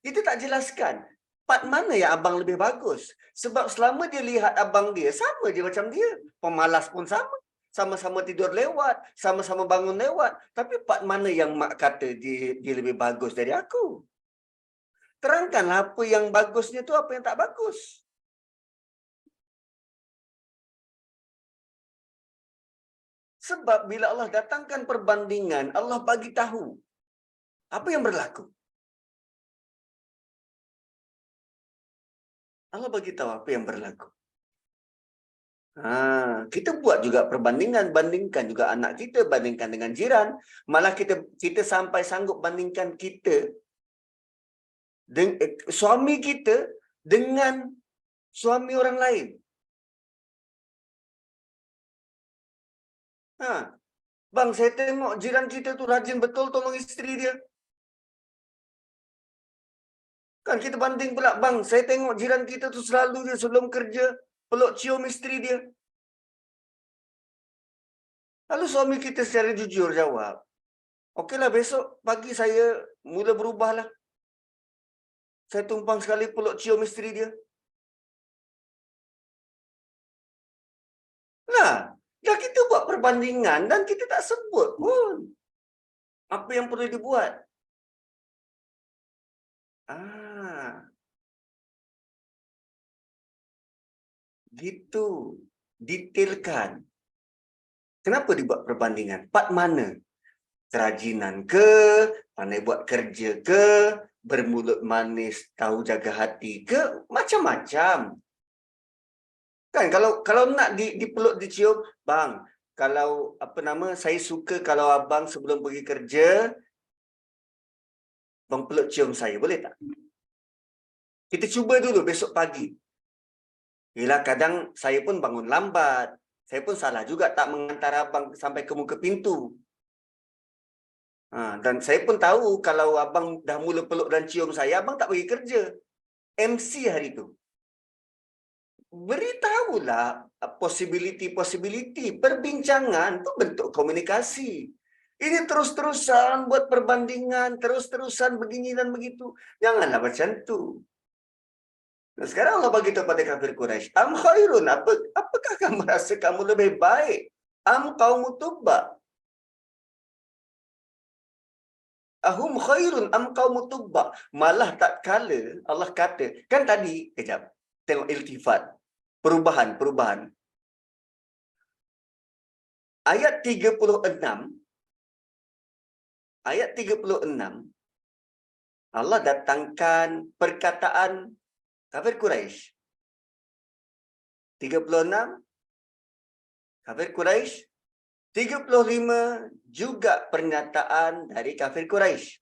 Kita tak jelaskan part mana yang abang lebih bagus. Sebab selama dia lihat abang dia, sama je macam dia. Pemalas pun sama. Sama-sama tidur lewat, sama-sama bangun lewat. Tapi part mana yang mak kata dia lebih bagus dari aku? Terangkanlah apa yang bagusnya tu, apa yang tak bagus. Sebab bila Allah datangkan perbandingan, Allah bagi tahu apa yang berlaku. Allah bagi tahu apa yang berlaku. Kita buat juga perbandingan, bandingkan juga anak kita, bandingkan dengan jiran. Malah kita sampai sanggup bandingkan suami kita dengan suami orang lain. Bang, saya tengok jiran kita tu rajin betul tolong isteri dia. Kan kita banding pula, bang, saya tengok jiran kita tu selalu dia sebelum kerja peluk cium isteri dia. Lalu suami kita secara jujur jawab, okeylah besok pagi saya mula berubahlah. Saya tumpang sekali peluk cium isteri dia. Nah, dah kita buat perbandingan dan kita tak sebut pun apa yang perlu dibuat. Gitu. Detailkan. Kenapa dibuat perbandingan? Part mana? Kerajinan ke? Pandai buat kerja ke? Bermulut manis, tahu jaga hati ke? Macam-macam. Kan kalau nak dipeluk, dicium, bang, kalau saya suka kalau abang sebelum pergi kerja, bang peluk cium saya, boleh tak? Kita cuba dulu besok pagi. Yelah, kadang saya pun bangun lambat. Saya pun salah juga tak menghantar abang sampai ke muka pintu. Dan saya pun tahu kalau abang dah mula peluk dan cium saya, abang tak pergi kerja. MC hari tu. Beritahulah possibility. Perbincangan tu bentuk komunikasi. Ini terus-terusan buat perbandingan, terus-terusan begini dan begitu. Janganlah macam tu. Nah, sekarang Allah bagi tahu pada kafir Quraisy, am khairun, apakah kamu rasa kamu lebih baik? Am qaumu tubba? Ahum khairun am qaumu tubba? Malah tak kala Allah kata, kan tadi, kejap, tengok iltifat, perubahan. Ayat 36, Allah datangkan perkataan kafir Quraisy. 36 kafir Quraisy, 35 juga pernyataan dari kafir Quraisy.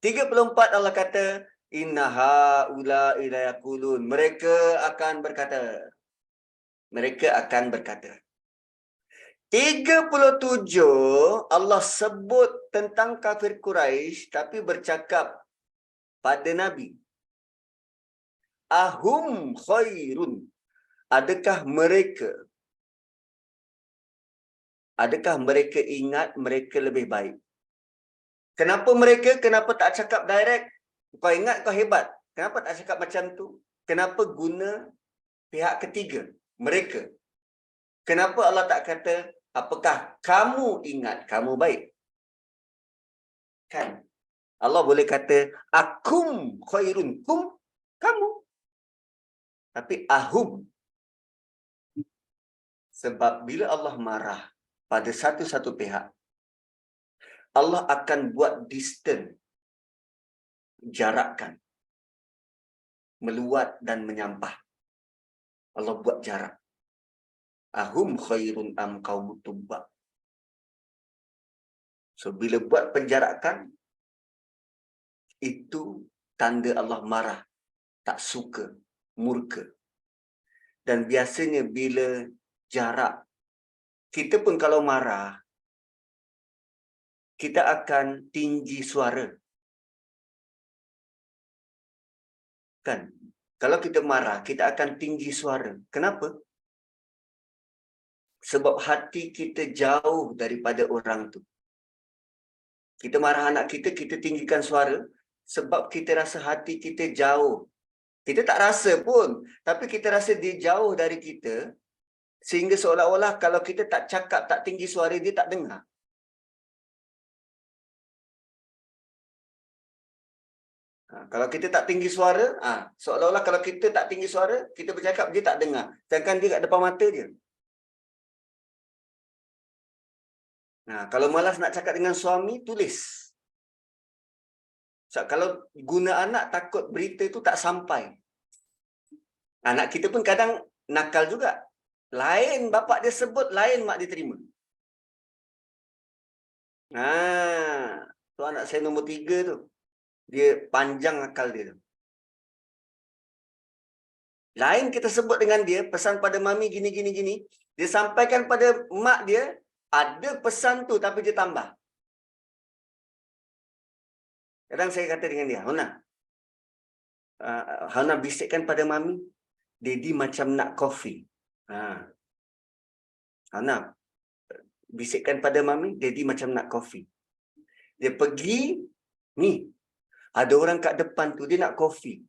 34 Allah kata, innaha ula'i la yaqulun, mereka akan berkata. 37 Allah sebut tentang kafir Quraisy tapi bercakap pada Nabi. Ahum khairun, adakah mereka ingat mereka lebih baik? Kenapa tak cakap direct? Kau ingat kau hebat. Kenapa tak cakap macam tu? Kenapa guna pihak ketiga? Mereka. Kenapa Allah tak kata, apakah kamu ingat kamu baik? Kan? Allah boleh kata, akum khairun, kum, kamu. Tapi ahum. Sebab bila Allah marah pada satu-satu pihak, Allah akan buat distance, jarakkan, meluat dan menyampah. Allah buat jarak. Ahum khairun am qaumu tubba. So bila buat penjarakan, itu tanda Allah marah, tak suka, murka. Dan biasanya bila jarak, kita pun kalau marah, kita akan tinggi suara. Kan? Kalau kita marah, kita akan tinggi suara. Kenapa? Sebab hati kita jauh daripada orang tu. Kita marah anak kita, kita tinggikan suara sebab kita rasa hati kita jauh. Kita tak rasa pun, tapi kita rasa dia jauh dari kita, sehingga seolah-olah kalau kita tak cakap, tak tinggi suara, dia tak dengar. Kalau kita tak tinggi suara, seolah-olah kalau kita tak tinggi suara, kita bercakap, dia tak dengar. Sedangkan dia kat depan mata dia. Kalau malas nak cakap dengan suami, tulis. So, kalau guna anak, takut berita itu tak sampai. Anak kita pun kadang nakal juga. Lain bapak dia sebut, lain mak dia terima. Tu anak saya nombor 3 tu. Dia panjang akal dia tu. Lain kita sebut dengan dia, pesan pada mami gini. Dia sampaikan pada mak dia, ada pesan tu tapi dia tambah. Kadang saya kata dengan dia, Hana bisikkan pada mami, Daddy macam nak kopi. Hana bisikkan pada mami, Daddy macam nak kopi. Dia pergi, ni, ada orang kat depan tu, dia nak kopi.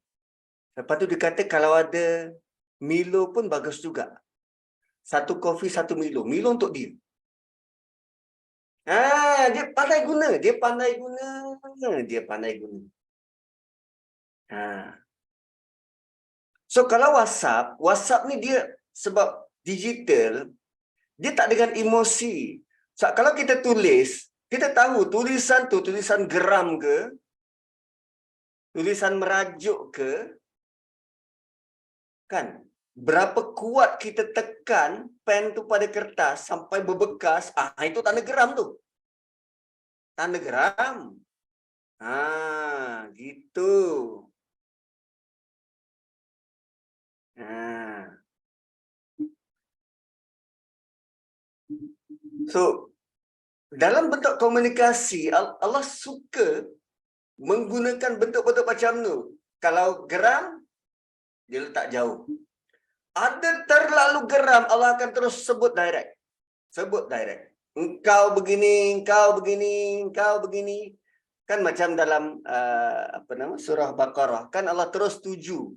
Lepas tu dia kata kalau ada Milo pun bagus juga. 1 kopi, 1 Milo. Milo untuk dia. Dia pandai guna. So kalau WhatsApp ni dia sebab digital, dia tak dengan emosi. So kalau kita tulis, kita tahu tulisan tu, tulisan geram ke, tulisan merajuk ke, kan? Berapa kuat kita tekan pen tu pada kertas sampai berbekas, itu tanda geram tu. Tanda geram. Gitu. So, dalam bentuk komunikasi, Allah suka menggunakan bentuk-bentuk macam tu. Kalau geram, dia letak jauh. Ada terlalu geram, Allah akan terus sebut direct. Engkau begini, engkau begini, engkau begini. Kan macam dalam surah Baqarah, kan Allah terus tuju.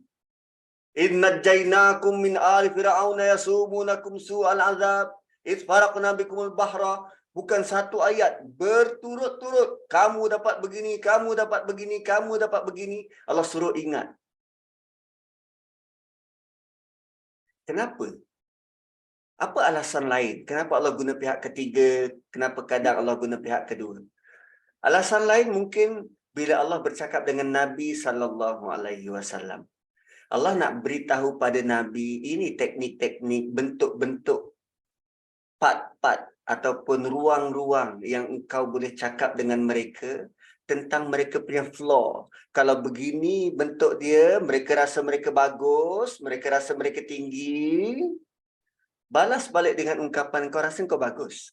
Inna jainakum min ali fir'auna yasumunakum su'al azab, id faraqna bikumul bahra. Bukan satu ayat, berturut-turut. Kamu dapat begini, kamu dapat begini, kamu dapat begini. Allah suruh ingat. Kenapa? Apa alasan lain? Kenapa Allah guna pihak ketiga? Kenapa kadang Allah guna pihak kedua? Alasan lain mungkin bila Allah bercakap dengan Nabi SAW. Allah nak beritahu pada Nabi, ini teknik-teknik, bentuk-bentuk, part-part ataupun ruang-ruang yang engkau boleh cakap dengan mereka tentang mereka punya flaw. Kalau begini bentuk dia, mereka rasa mereka bagus, mereka rasa mereka tinggi, balas balik dengan ungkapan kau rasa kau bagus.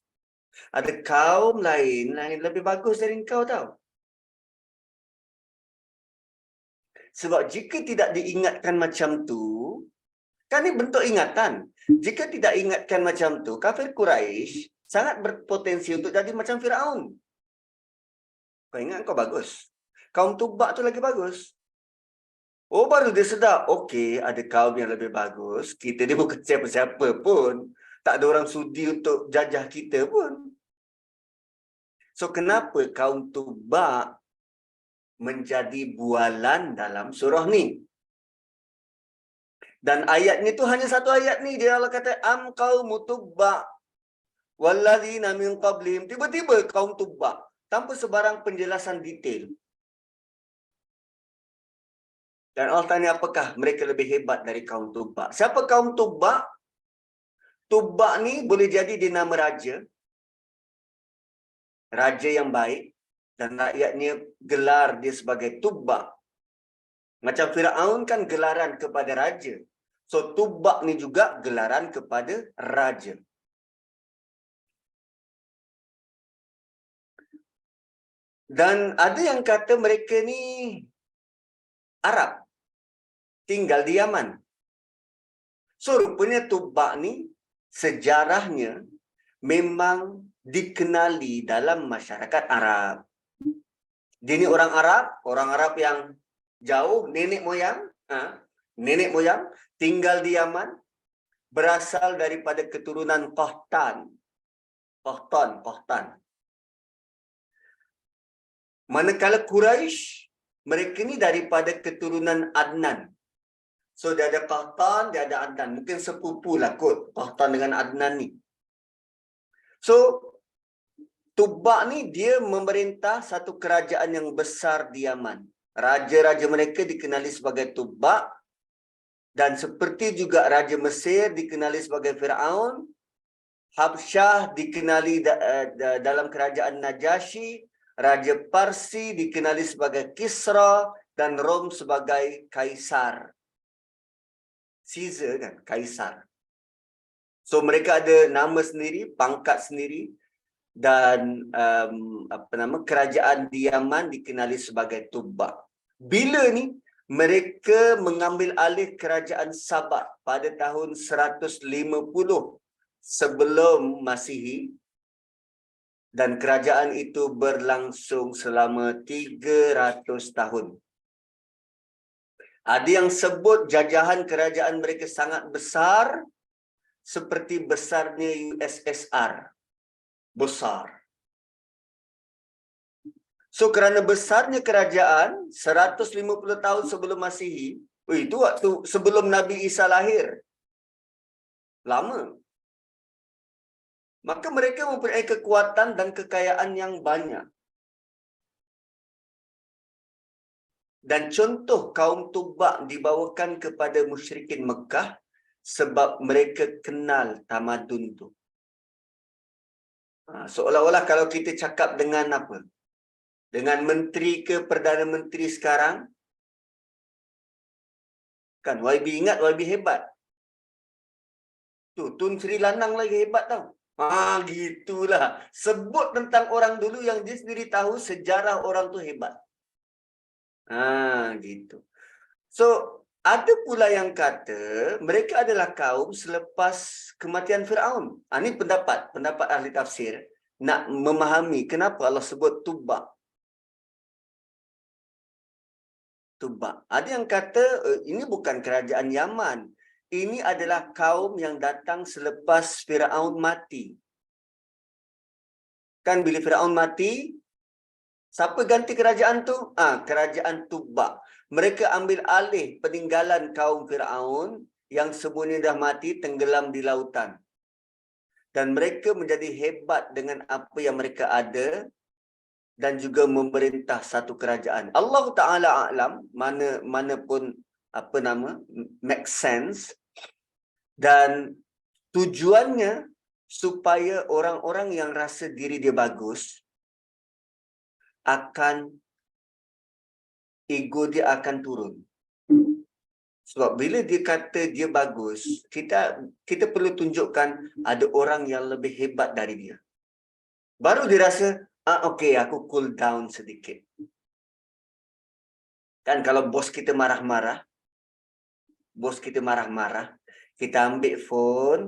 Ada kaum lain lebih bagus dari engkau tau. Sebab jika tidak diingatkan macam tu, kan ini bentuk ingatan. Jika tidak ingatkan macam tu, kafir Quraisy sangat berpotensi untuk jadi macam Firaun. Kau ingat kau bagus. Kaum Tubak tu lagi bagus. Oh, baru dia sedar. Okey, ada kaum yang lebih bagus. Kita ni bukan siapa-siapa pun. Tak ada orang sudi untuk jajah kita pun. So, kenapa kaum Tubak menjadi bualan dalam surah ni? Dan ayatnya tu hanya satu ayat ni. Dia Allah kata, am qaumu Tubba walladzina min qablihim. Tiba-tiba kaum Tubba. Tanpa sebarang penjelasan detail. Dan Allah tanya, apakah mereka lebih hebat dari kaum Tubba? Siapa kaum Tubba? Tubba ni boleh jadi dia nama raja. Raja yang baik. Dan rakyatnya gelar dia sebagai Tubba. Macam Firaun kan gelaran kepada raja. So Tubba ni juga gelaran kepada raja. Dan ada yang kata mereka ni Arab. tinggal di Yaman. So rupanya Tubba ni sejarahnya memang dikenali dalam masyarakat Arab. Dia ni orang Arab yang jauh, nenek moyang tinggal di Yaman, berasal daripada keturunan Qahtan. Manakala Quraisy, mereka ni daripada keturunan Adnan. So dia ada Qahtan, dia ada Adnan. Mungkin sepupu lah kot Qahtan dengan Adnan ni. So Tubba ni dia memerintah satu kerajaan yang besar di Yaman. Raja-raja mereka dikenali sebagai Tubba, dan seperti juga Raja Mesir dikenali sebagai Firaun, Habsyah dikenali dalam kerajaan Najasyi, Raja Parsi dikenali sebagai Kisra, dan Rom sebagai Kaisar. Caesar kan, Kaisar. So mereka ada nama sendiri, pangkat sendiri, dan kerajaan di Yaman dikenali sebagai Tubba. Bila ni mereka mengambil alih kerajaan Sabah pada tahun 150 sebelum Masihi, dan kerajaan itu berlangsung selama 300 tahun. Ada yang sebut jajahan kerajaan mereka sangat besar, seperti besarnya USSR. Besar. So kerana besarnya kerajaan 150 tahun sebelum Masihi, itu waktu sebelum Nabi Isa lahir. Lama. Maka mereka mempunyai kekuatan dan kekayaan yang banyak. Dan contoh kaum Tubba dibawakan kepada musyrikin Mekah sebab mereka kenal tamadun tu. Seolah-olah kalau kita cakap dengan apa? Dengan menteri ke Perdana Menteri sekarang, kan YB ingat YB hebat. Tun Sri Lanang lagi hebat tau. Gitulah. Sebut tentang orang dulu yang dia sendiri tahu sejarah orang tu hebat. Gitu. So, ada pula yang kata mereka adalah kaum selepas kematian Firaun. Ini pendapat ahli tafsir nak memahami kenapa Allah sebut Tubba. Ada yang kata ini bukan kerajaan Yaman. Ini adalah kaum yang datang selepas Firaun mati. Kan bila Firaun mati, siapa ganti kerajaan tu? Kerajaan Tubba. Mereka ambil alih peninggalan kaum Firaun yang semuanya dah mati, tenggelam di lautan. Dan mereka menjadi hebat dengan apa yang mereka ada, dan juga memerintah satu kerajaan. Allah Ta'ala a'lam, mana pun make sense, dan tujuannya supaya orang-orang yang rasa diri dia bagus ego dia akan turun. Sebab bila dia kata dia bagus, kita perlu tunjukkan ada orang yang lebih hebat dari dia. Baru dia rasa, okey, aku cool down sedikit. Kan kalau bos kita marah-marah, kita ambil phone,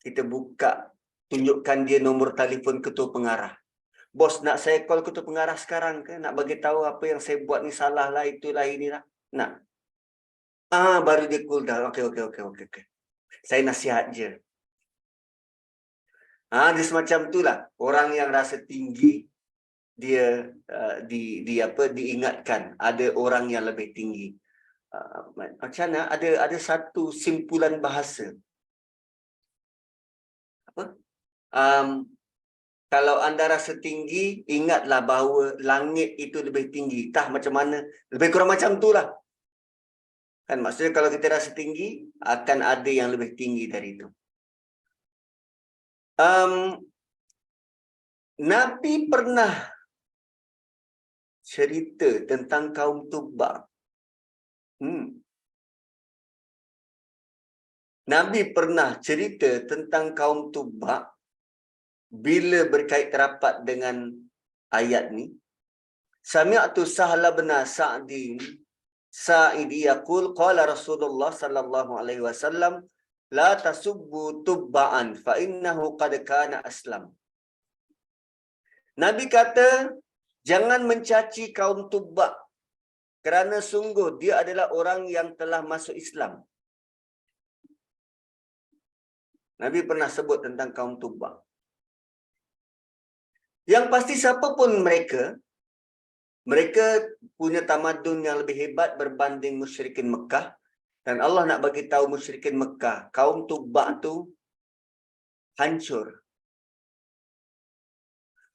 kita buka, tunjukkan dia nombor telefon ketua pengarah. Bos, nak saya call ketua pengarah sekarang ke? Nak bagi tahu apa yang saya buat ni salah lah, itulah, inilah. Nak. Baru dia cool down. Okey. Saya nasihat je. Dia semacam itulah. Orang yang rasa tinggi, dia diingatkan ada orang yang lebih tinggi. Macam mana? Ada satu simpulan bahasa. Kalau anda rasa tinggi, ingatlah bahawa langit itu lebih tinggi. Macam mana? Lebih kurang macam itulah. Kan maksudnya kalau kita rasa tinggi, akan ada yang lebih tinggi dari itu. Nabi pernah cerita tentang kaum Tubba. Nabi pernah cerita tentang kaum Tubba bila berkait rapat dengan ayat ni. Sami'tu Sahla bin Sa'idi yaqul qala Rasulullah sallallahu alaihi wasallam la tasubbu tubba'an fa innahu qad kana aslam. Nabi kata, jangan mencaci kaum Tubba kerana sungguh dia adalah orang yang telah masuk Islam. Nabi pernah sebut tentang kaum Tubba. Yang pasti siapa pun mereka punya tamadun yang lebih hebat berbanding musyrikin Mekah. Dan Allah nak bagi tahu musyrikin Mekah, kaum Tubba tu hancur.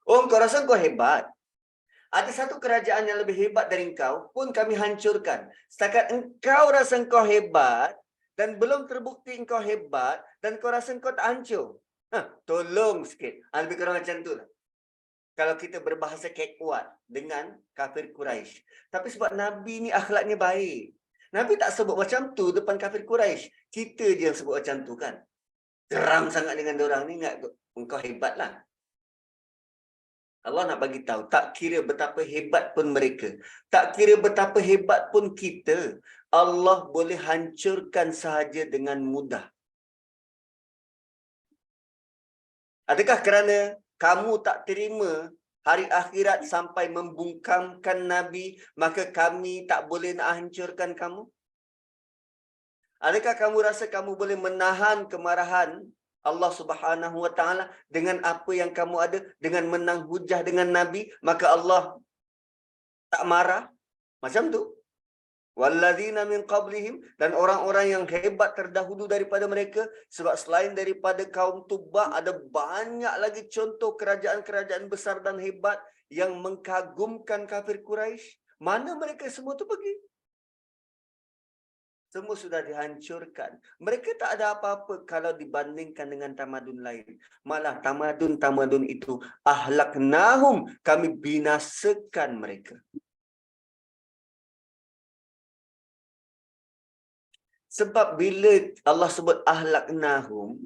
Oh, kau rasa kau hebat? Ada satu kerajaan yang lebih hebat dari engkau pun kami hancurkan. Setakat engkau rasa engkau hebat dan belum terbukti engkau hebat dan kau rasa engkau tak hancur. Tolong sikit. Lebih kurang macam tu lah. Kalau kita berbahasa kuat dengan kafir Quraisy. Tapi sebab Nabi ni akhlaknya baik. Nabi tak sebut macam tu depan kafir Quraisy. Kita je yang sebut macam tu kan. Geram sangat dengan diorang ni. Ingat engkau hebat lah. Allah nak bagi tahu, tak kira betapa hebat pun mereka, tak kira betapa hebat pun kita, Allah boleh hancurkan sahaja dengan mudah. Adakah kerana kamu tak terima hari akhirat sampai membungkamkan Nabi, maka kami tak boleh nak hancurkan kamu? Adakah kamu rasa kamu boleh menahan kemarahan Allah Subhanahu wa taala dengan apa yang kamu ada, dengan menang hujah dengan Nabi, maka Allah tak marah? Macam tu. Wallazina min qablihim, dan orang-orang yang hebat terdahulu daripada mereka, sebab selain daripada kaum Tubba ada banyak lagi contoh kerajaan-kerajaan besar dan hebat yang mengkagumkan kafir Quraisy. Mana mereka semua tu pergi? Semua sudah dihancurkan. Mereka tak ada apa-apa kalau dibandingkan dengan tamadun lain. Malah tamadun-tamadun itu ahlaknahum, kami binasakan mereka. Sebab bila Allah sebut ahlaknahum,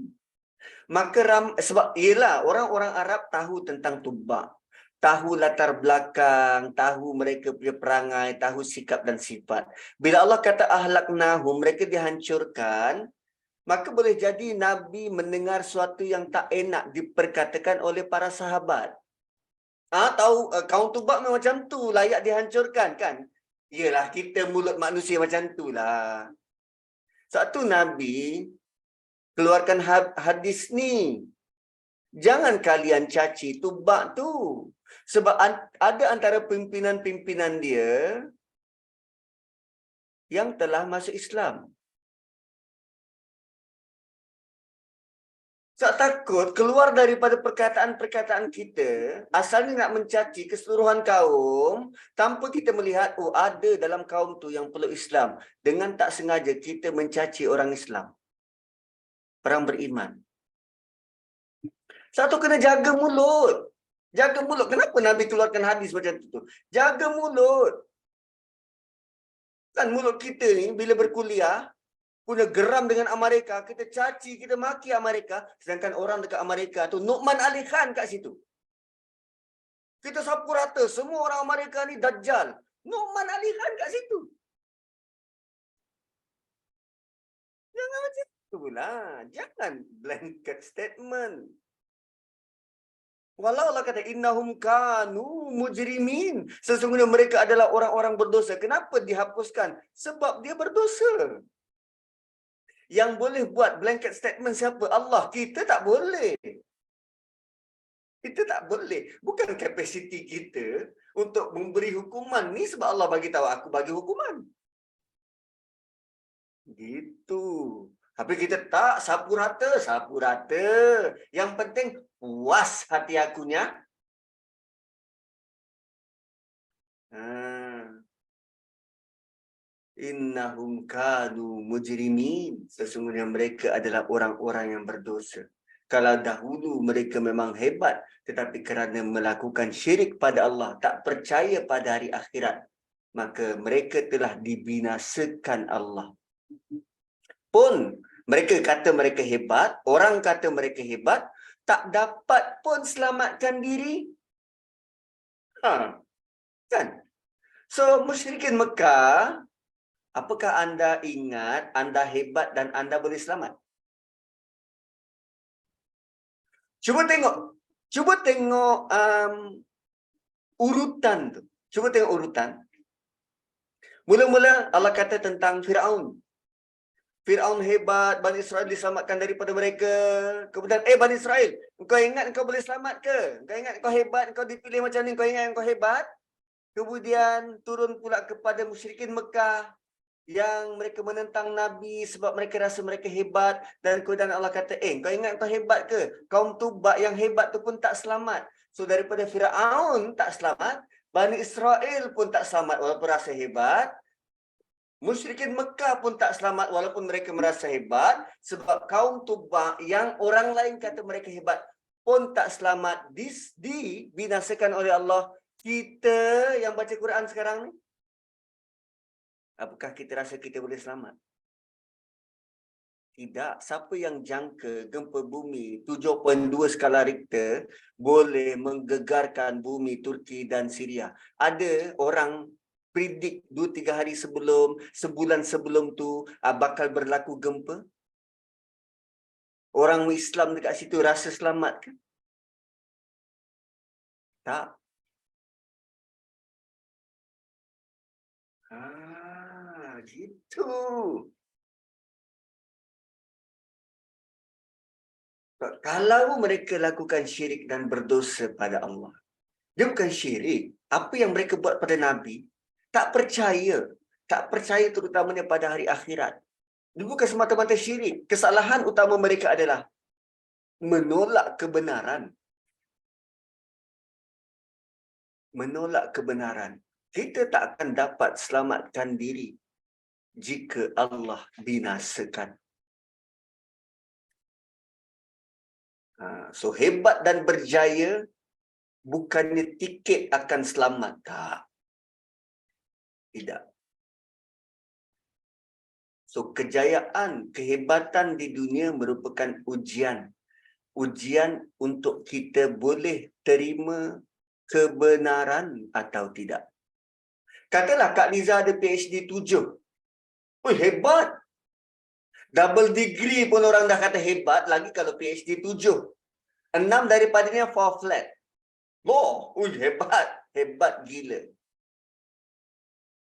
maka sebab ialah orang-orang Arab tahu tentang Tubba, tahu latar belakang, tahu mereka punya perangai, tahu sikap dan sifat. Bila Allah kata ahlaknahum, mereka dihancurkan, maka boleh jadi Nabi mendengar sesuatu yang tak enak diperkatakan oleh para sahabat. Tahu kaum Tubba memang macam tu, layak dihancurkan kan? Yalah, kita mulut manusia macam tu lah. Satu Nabi keluarkan hadis ni. Jangan kalian caci Tubba tu. Sebab ada antara pimpinan-pimpinan dia yang telah masuk Islam. Tak takut keluar daripada perkataan-perkataan kita, asalnya nak mencaci keseluruhan kaum, tanpa kita melihat, ada dalam kaum tu yang peluk Islam. Dengan tak sengaja kita mencaci orang Islam, orang beriman. Satu, kena jaga mulut. Jaga mulut. Kenapa Nabi keluarkan hadis macam tu? Jaga mulut. Kan mulut kita ni bila berkuliah, punya geram dengan Amerika, kita caci, kita maki Amerika, sedangkan orang dekat Amerika tu, Nu'man Ali Khan kat situ. Kita sapu rata, semua orang Amerika ni Dajjal. Nu'man Ali Khan kat situ. Jangan macam tu lah. Jangan blanket statement. Walau Allah kata, innahum kanu mujrimin. Sesungguhnya mereka adalah orang-orang berdosa. Kenapa dihapuskan? Sebab dia berdosa. Yang boleh buat blanket statement siapa? Allah. Kita tak boleh. Kita tak boleh. Bukan kapasiti kita untuk memberi hukuman ni, sebab Allah bagi tahu aku bagi hukuman. Gitu. Tapi kita tak sapu rata, sapu rata. Yang penting puas hati akunya. Innahum kanu mujrimin. Sesungguhnya mereka adalah orang-orang yang berdosa. Kalau dahulu mereka memang hebat, tetapi kerana melakukan syirik pada Allah, tak percaya pada hari akhirat, maka mereka telah dibinasakan Allah. Pun mereka kata mereka hebat, orang kata mereka hebat, tak dapat pun selamatkan diri. Kan? So, musyrikin Mekah, apakah anda ingat anda hebat dan anda boleh selamat? Cuba tengok urutan tu. Cuba tengok urutan. Mula-mula Allah kata tentang Firaun. Firaun hebat, Bani Israel diselamatkan daripada mereka. Kemudian, Bani Israel, engkau ingat engkau boleh selamat ke? Engkau ingat engkau hebat, engkau dipilih macam ni, engkau ingat engkau hebat? Kemudian turun pula kepada musyrikin Mekah yang mereka menentang Nabi sebab mereka rasa mereka hebat. Dan kemudian Allah kata, kau ingat kau hebat ke? Kaum Tubak yang hebat tu pun tak selamat. So daripada Firaun tak selamat, Bani Israel pun tak selamat walaupun rasa hebat. Musyrikin Mekah pun tak selamat walaupun mereka merasa hebat. Sebab kaum Tubak yang orang lain kata mereka hebat pun tak selamat. Dibinasakan oleh Allah. Kita yang baca Quran sekarang ni, apakah kita rasa kita boleh selamat? Tidak. Siapa yang jangka gempa bumi 7.2 skala Richter boleh menggegarkan bumi Turki dan Syria? Ada orang predik 2-3 hari sebelum, sebulan sebelum tu bakal berlaku gempa? Orang Islam dekat situ rasa selamat ke? Tak. Gitu. Kalau mereka lakukan syirik dan berdosa pada Allah, dia bukan syirik. Apa yang mereka buat pada Nabi, tak percaya. Tak percaya terutamanya pada hari akhirat. Dia bukan semata-mata syirik. Kesalahan utama mereka adalah menolak kebenaran. Menolak kebenaran. Kita tak akan dapat selamatkan diri jika Allah binasakan. So hebat dan berjaya bukannya tiket akan selamat. Tak. Tidak. So kejayaan, kehebatan di dunia merupakan ujian. Ujian untuk kita boleh terima kebenaran atau tidak. Katalah Kak Liza ada PhD 7. Hebat. Double degree pun orang dah kata hebat, lagi kalau PhD 7. 6 daripadanya 4 flat. Hebat. Hebat gila.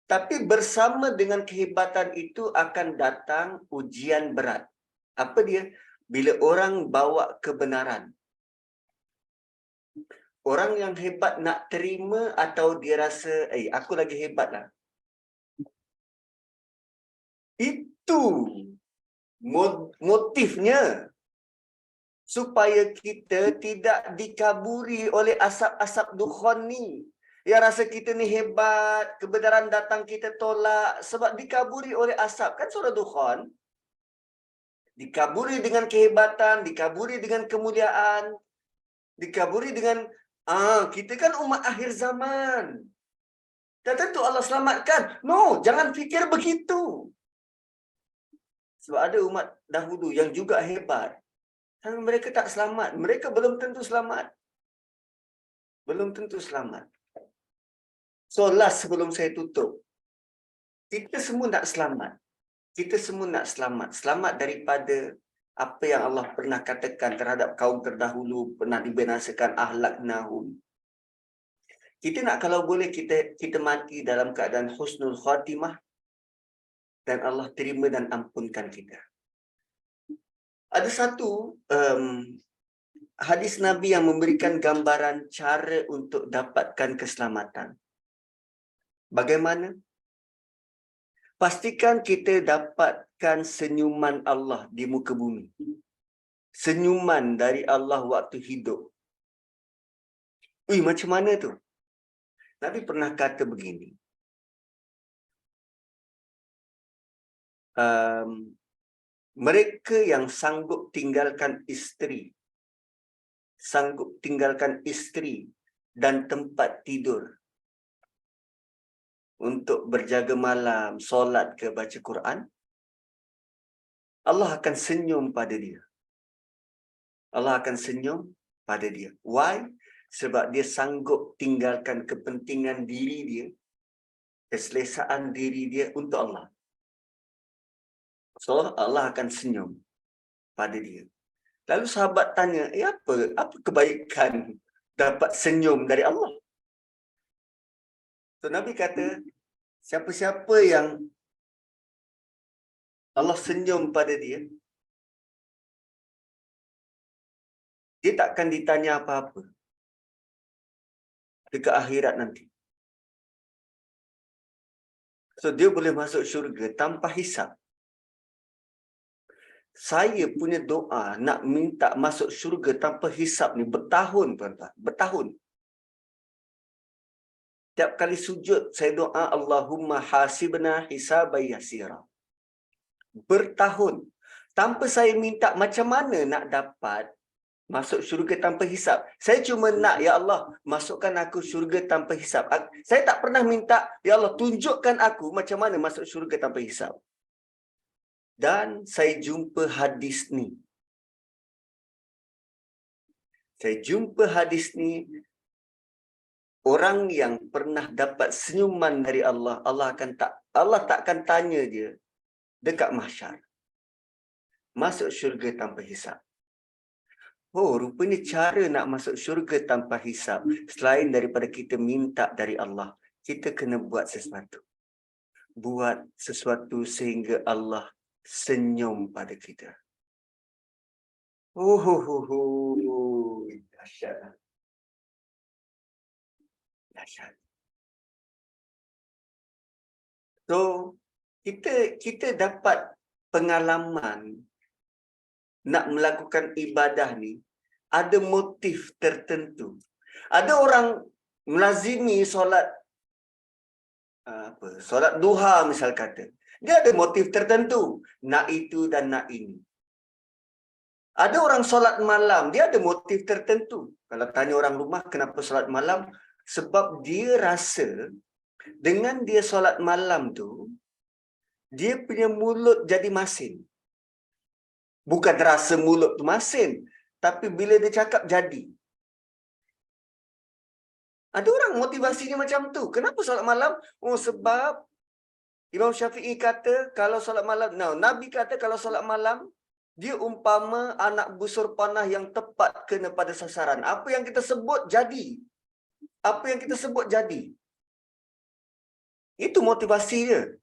Tapi bersama dengan kehebatan itu akan datang ujian berat. Apa dia? Bila orang bawa kebenaran. Orang yang hebat nak terima atau dia rasa, aku lagi hebat lah. Itu motifnya. Supaya kita tidak dikaburi oleh asap-asap dukhan ni. Yang rasa kita ni hebat, kebenaran datang kita tolak sebab dikaburi oleh asap. Kan suara dukhan. Dikaburi dengan kehebatan, dikaburi dengan kemuliaan, dikaburi dengan, kita kan umat akhir zaman. Dan tentu Allah selamatkan. No, jangan fikir begitu. Sebab ada umat dahulu yang juga hebat. Dan mereka tak selamat. Mereka belum tentu selamat. Belum tentu selamat. So last sebelum saya tutup. Kita semua nak selamat. Kita semua nak selamat. Selamat daripada apa yang Allah pernah katakan terhadap kaum terdahulu. Pernah dibinasakan ahlaknahum. Kita nak kalau boleh kita mati dalam keadaan husnul khatimah. Dan Allah terima dan ampunkan kita. Ada satu hadis Nabi yang memberikan gambaran cara untuk dapatkan keselamatan. Bagaimana? Pastikan kita dapatkan senyuman Allah di muka bumi. Senyuman dari Allah waktu hidup. Macam mana tu? Nabi pernah kata begini. Mereka yang sanggup tinggalkan isteri dan tempat tidur untuk berjaga malam, solat ke baca Quran, Allah akan senyum pada dia. Allah akan senyum pada dia. Why? Sebab dia sanggup tinggalkan kepentingan diri dia, keselesaan diri dia untuk Allah. So, Allah akan senyum pada dia. Lalu sahabat tanya, apa kebaikan dapat senyum dari Allah? So, Nabi kata, siapa-siapa yang Allah senyum pada dia, dia takkan ditanya apa-apa dekat akhirat nanti. So, dia boleh masuk syurga tanpa hisab. Saya punya doa nak minta masuk syurga tanpa hisab ni bertahun, tuan-tuan. Bertahun. Tiap kali sujud, saya doa, Allahumma hasibna hisabai yasira. Bertahun. Tanpa saya minta macam mana nak dapat masuk syurga tanpa hisab. Saya cuma nak, ya Allah, masukkan aku syurga tanpa hisab. Saya tak pernah minta, ya Allah, tunjukkan aku macam mana masuk syurga tanpa hisab. Dan saya jumpa hadis ni. Saya jumpa hadis ni. Orang yang pernah dapat senyuman dari Allah, Allah takkan tanya dia dekat mahsyar. Masuk syurga tanpa hisab. Oh, rupanya cara nak masuk syurga tanpa hisab, selain daripada kita minta dari Allah, kita kena buat sesuatu. Buat sesuatu sehingga Allah senyum pada kita. Dahsyat. Dahsyat. So, kita dapat pengalaman nak melakukan ibadah ni, ada motif tertentu. Ada orang melazimi solat solat duha misal kata. Dia ada motif tertentu, nak itu dan nak ini. Ada orang solat malam, dia ada motif tertentu. Kalau tanya orang rumah kenapa solat malam, sebab dia rasa dengan dia solat malam tu, dia punya mulut jadi masin. Bukan rasa mulut tu masin, tapi bila dia cakap jadi. Ada orang motivasinya macam tu. Kenapa solat malam? Oh, sebab Imam Syafi'i kata kalau solat malam, Nabi kata kalau solat malam, dia umpama anak busur panah yang tepat kena pada sasaran. Apa yang kita sebut jadi. Apa yang kita sebut jadi. Itu motivasi dia.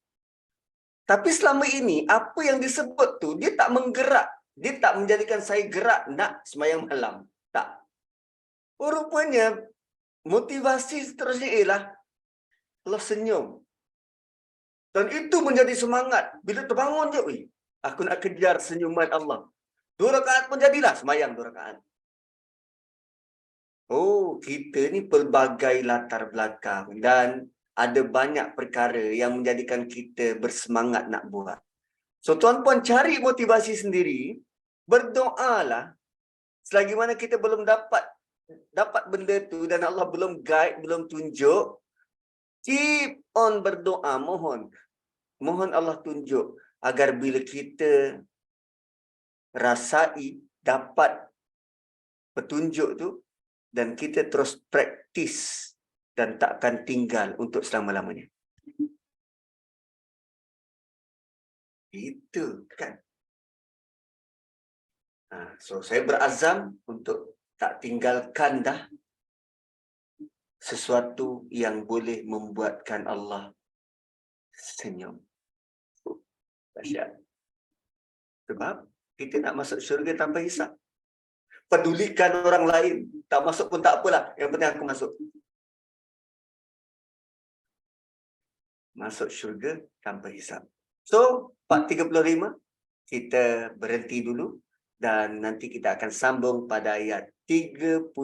Tapi selama ini, apa yang disebut tu, dia tak menggerak. Dia tak menjadikan saya gerak nak sembahyang malam. Tak. Rupanya, motivasi seterusnya ialah Allah senyum. Dan itu menjadi semangat. Bila terbangun je, aku nak kejar senyuman Allah. 2 rakaat pun jadilah sembahyang 2 rakaat. Oh, kita ni pelbagai latar belakang. Dan ada banyak perkara yang menjadikan kita bersemangat nak buat. So, tuan-puan cari motivasi sendiri. Berdoalah. Selagi mana kita belum dapat benda tu dan Allah belum guide, belum tunjuk, keep on berdoa, mohon Allah tunjuk agar bila kita rasai dapat petunjuk tu dan kita terus praktis dan takkan tinggal untuk selama-lamanya. Itu kan. So saya berazam untuk tak tinggalkan dah sesuatu yang boleh membuatkan Allah senyum. Dahsyat. Sebab kita nak masuk syurga tanpa hisab. Pedulikan orang lain. Tak masuk pun tak apalah. Yang penting aku masuk. Masuk syurga tanpa hisab. So, part 35. Kita berhenti dulu. Dan nanti kita akan sambung pada ayat 38.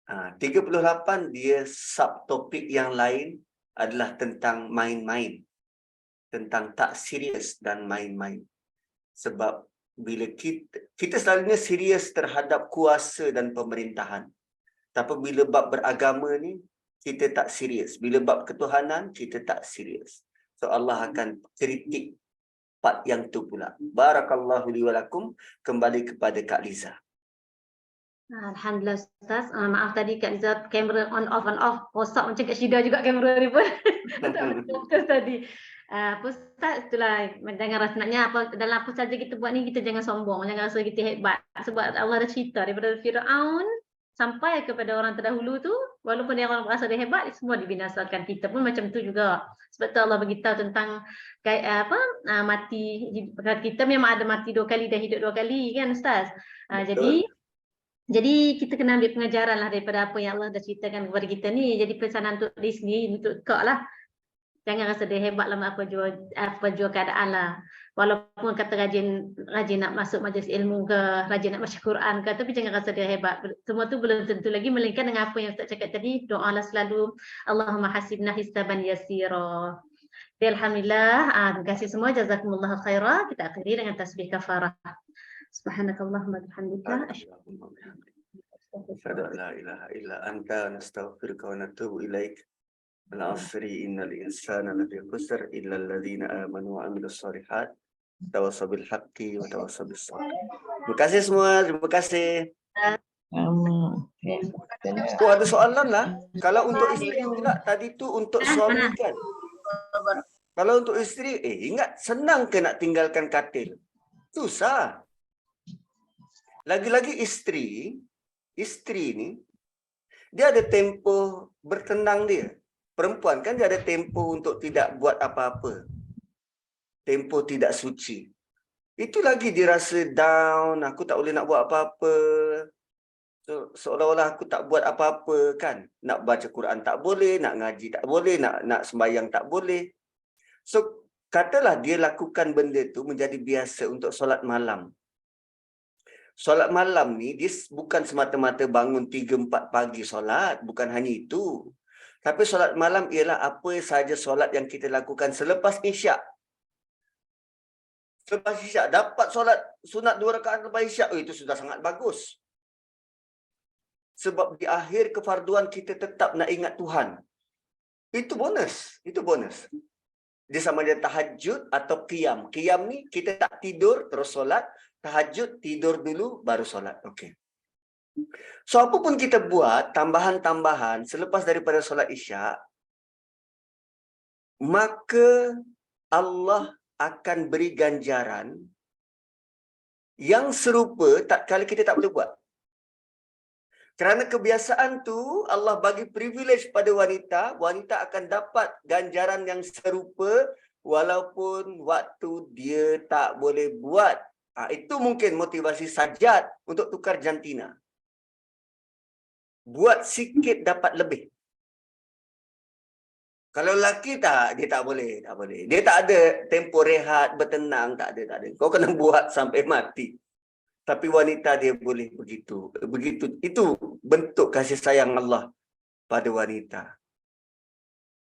38 dia subtopik yang lain adalah tentang main-main. Tentang tak serius dan main-main. Sebab bila kita selalunya serius terhadap kuasa dan pemerintahan. Tapi bila bab beragama ni, kita tak serius. Bila bab ketuhanan, kita tak serius. So Allah akan kritik part yang tu pula. Barakallahu li wa lakum. Kembali kepada Kak Liza. Alhamdulillah Ustaz. Maaf tadi Kak Liza kamera on off. Rosak macam Kak Syida juga kamera ni pun. Tak boleh fokus tadi. Ustaz itulah jangan rasa naknya apa dalam apa saja kita buat ni kita jangan sombong, jangan rasa kita hebat. Sebab Allah dah cerita daripada Firaun sampai kepada orang terdahulu tu, walaupun dia orang merasa dia hebat, semua dibinasakan. Kita pun macam tu juga. Sebab tu Allah beritahu tentang mati. Kita memang ada mati 2 kali dan hidup 2 kali kan Ustaz. Jadi kita kena ambil pengajaran lah daripada apa yang Allah dah ceritakan kepada kita ni. Jadi pesanan untuk diri sendiri, untuk kau lah. Jangan rasa dia hebat lah apa jua keadaan lah. Walaupun kata rajin nak masuk majlis ilmu ke, rajin nak baca Quran ke, tapi jangan rasa dia hebat. Semua tu belum tentu lagi, melainkan dengan apa yang Ustaz cakap tadi, doalah selalu, Allahumma hasibna hisaban yasira. Alhamdulillah, terima kasih semua, jazakumullah khairah. Kita akhiri dengan tasbih kafarah. Subhanakallahumma bihamdika asyhadu an la ilaha illa anta nastaghfiruka wa natubu ilaik. Al-'asri innal insana lafi khusr illa alladhina amanu wa 'amilus shalihat tawassaw bil haqqi wa tawassaw bis sabr. Terima kasih semua, terima kasih. Oh, ada soalan lah. Kalau untuk isteri pula tadi tu untuk suami kan. Kalau untuk isteri, ingat senang ke nak tinggalkan katil? Susah. Lagi-lagi isteri ni, dia ada tempoh bertenang dia. Perempuan kan dia ada tempoh untuk tidak buat apa-apa. Tempoh tidak suci. Itu lagi dia rasa down, aku tak boleh nak buat apa-apa. Seolah-olah aku tak buat apa-apa kan. Nak baca Quran tak boleh, nak ngaji tak boleh, nak sembahyang tak boleh. So, katalah dia lakukan benda tu menjadi biasa untuk solat malam. Solat malam ni, dia bukan semata-mata bangun 3-4 pagi solat. Bukan hanya itu. Tapi solat malam ialah apa sahaja solat yang kita lakukan selepas isyak. Selepas isyak, dapat solat sunat 2 rakaat lepas isyak. Itu sudah sangat bagus. Sebab di akhir kefarduan kita tetap nak ingat Tuhan. Itu bonus. Itu bonus. Dia sama ada tahajud atau qiyam. Qiyam ni kita tak tidur terus solat. Tahajud, tidur dulu, baru solat. Okey. So, apa pun kita buat, tambahan-tambahan selepas daripada solat isyak, maka Allah akan beri ganjaran yang serupa tak kala kita tak boleh buat. Kerana kebiasaan tu, Allah bagi privilege pada wanita, wanita akan dapat ganjaran yang serupa walaupun waktu dia tak boleh buat. Itu mungkin motivasi Sajjad untuk tukar jantina. Buat sikit dapat lebih. Kalau lelaki tak, dia tak boleh. Dia tak ada tempoh rehat, bertenang, tak ada. Kau kena buat sampai mati. Tapi wanita dia boleh begitu. Itu bentuk kasih sayang Allah pada wanita.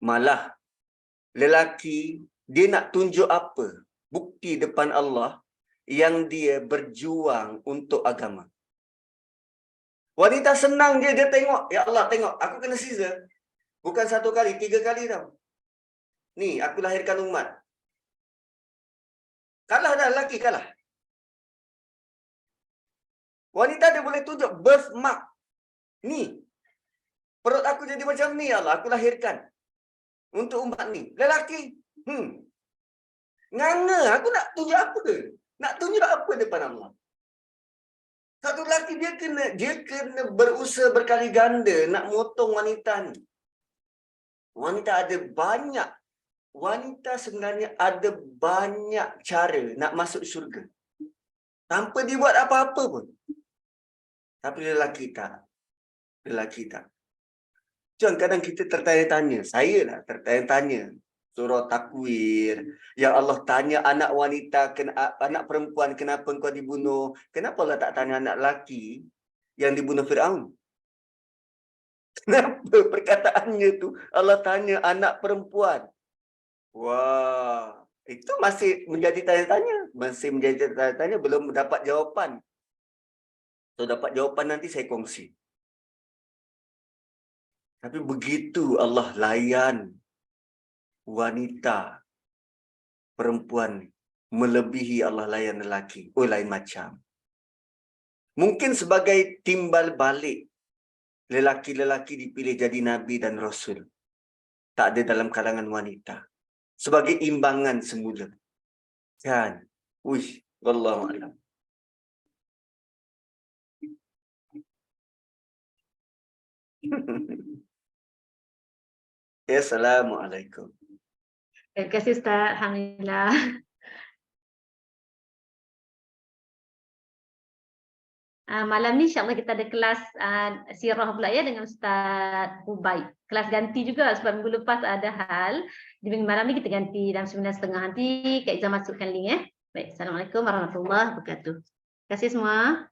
Malah, lelaki, dia nak tunjuk apa? Bukti depan Allah yang dia berjuang untuk agama. Wanita senang je, dia tengok, ya Allah tengok, aku kena Caesar. Bukan 1 kali, 3 kali tau. Ni, aku lahirkan umat. Kalah dah lelaki, kalah. Wanita dia boleh tunjuk birthmark. Ni, perut aku jadi macam ni, ya Allah, aku lahirkan. Untuk umat ni. Lelaki, nganga, aku nak tunjuk apa ke? Nak tunjuk apa depan Allah? Satu lelaki dia kena berusaha berkali ganda nak motong wanita ni. Wanita sebenarnya ada banyak cara nak masuk syurga. Tanpa dibuat apa-apa pun. Tapi lelaki tak. Kadang kita tertanya-tanya. Saya lah tertanya-tanya. Surah Takwir. Yang Allah tanya anak wanita, anak perempuan, kenapa engkau dibunuh? Kenapa Allah tak tanya anak lelaki yang dibunuh Firaun? Kenapa perkataannya tu Allah tanya anak perempuan? Wah, itu masih menjadi tanya-tanya. Belum dapat jawapan. So, dapat jawapan nanti saya kongsi. Tapi begitu Allah layan wanita, perempuan melebihi Allah layan lelaki. Lain macam. Mungkin sebagai timbal balik, lelaki-lelaki dipilih jadi Nabi dan Rasul. Tak ada dalam kalangan wanita. Sebagai imbangan semula. Kan? Uish, wallahu a'lam. Ya, assalamualaikum. Terima kasih Ustaz. Alhamdulillah. Malam ni insyaAllah kita ada kelas sirah pula ya dengan Ustaz Ubay. Kelas ganti juga sebab minggu lepas ada hal. Di minggu malam ni kita ganti dalam 9:30 nanti Kak Izzah masukkan link ya. Baik, Assalamualaikum warahmatullahi wabarakatuh. Terima kasih semua.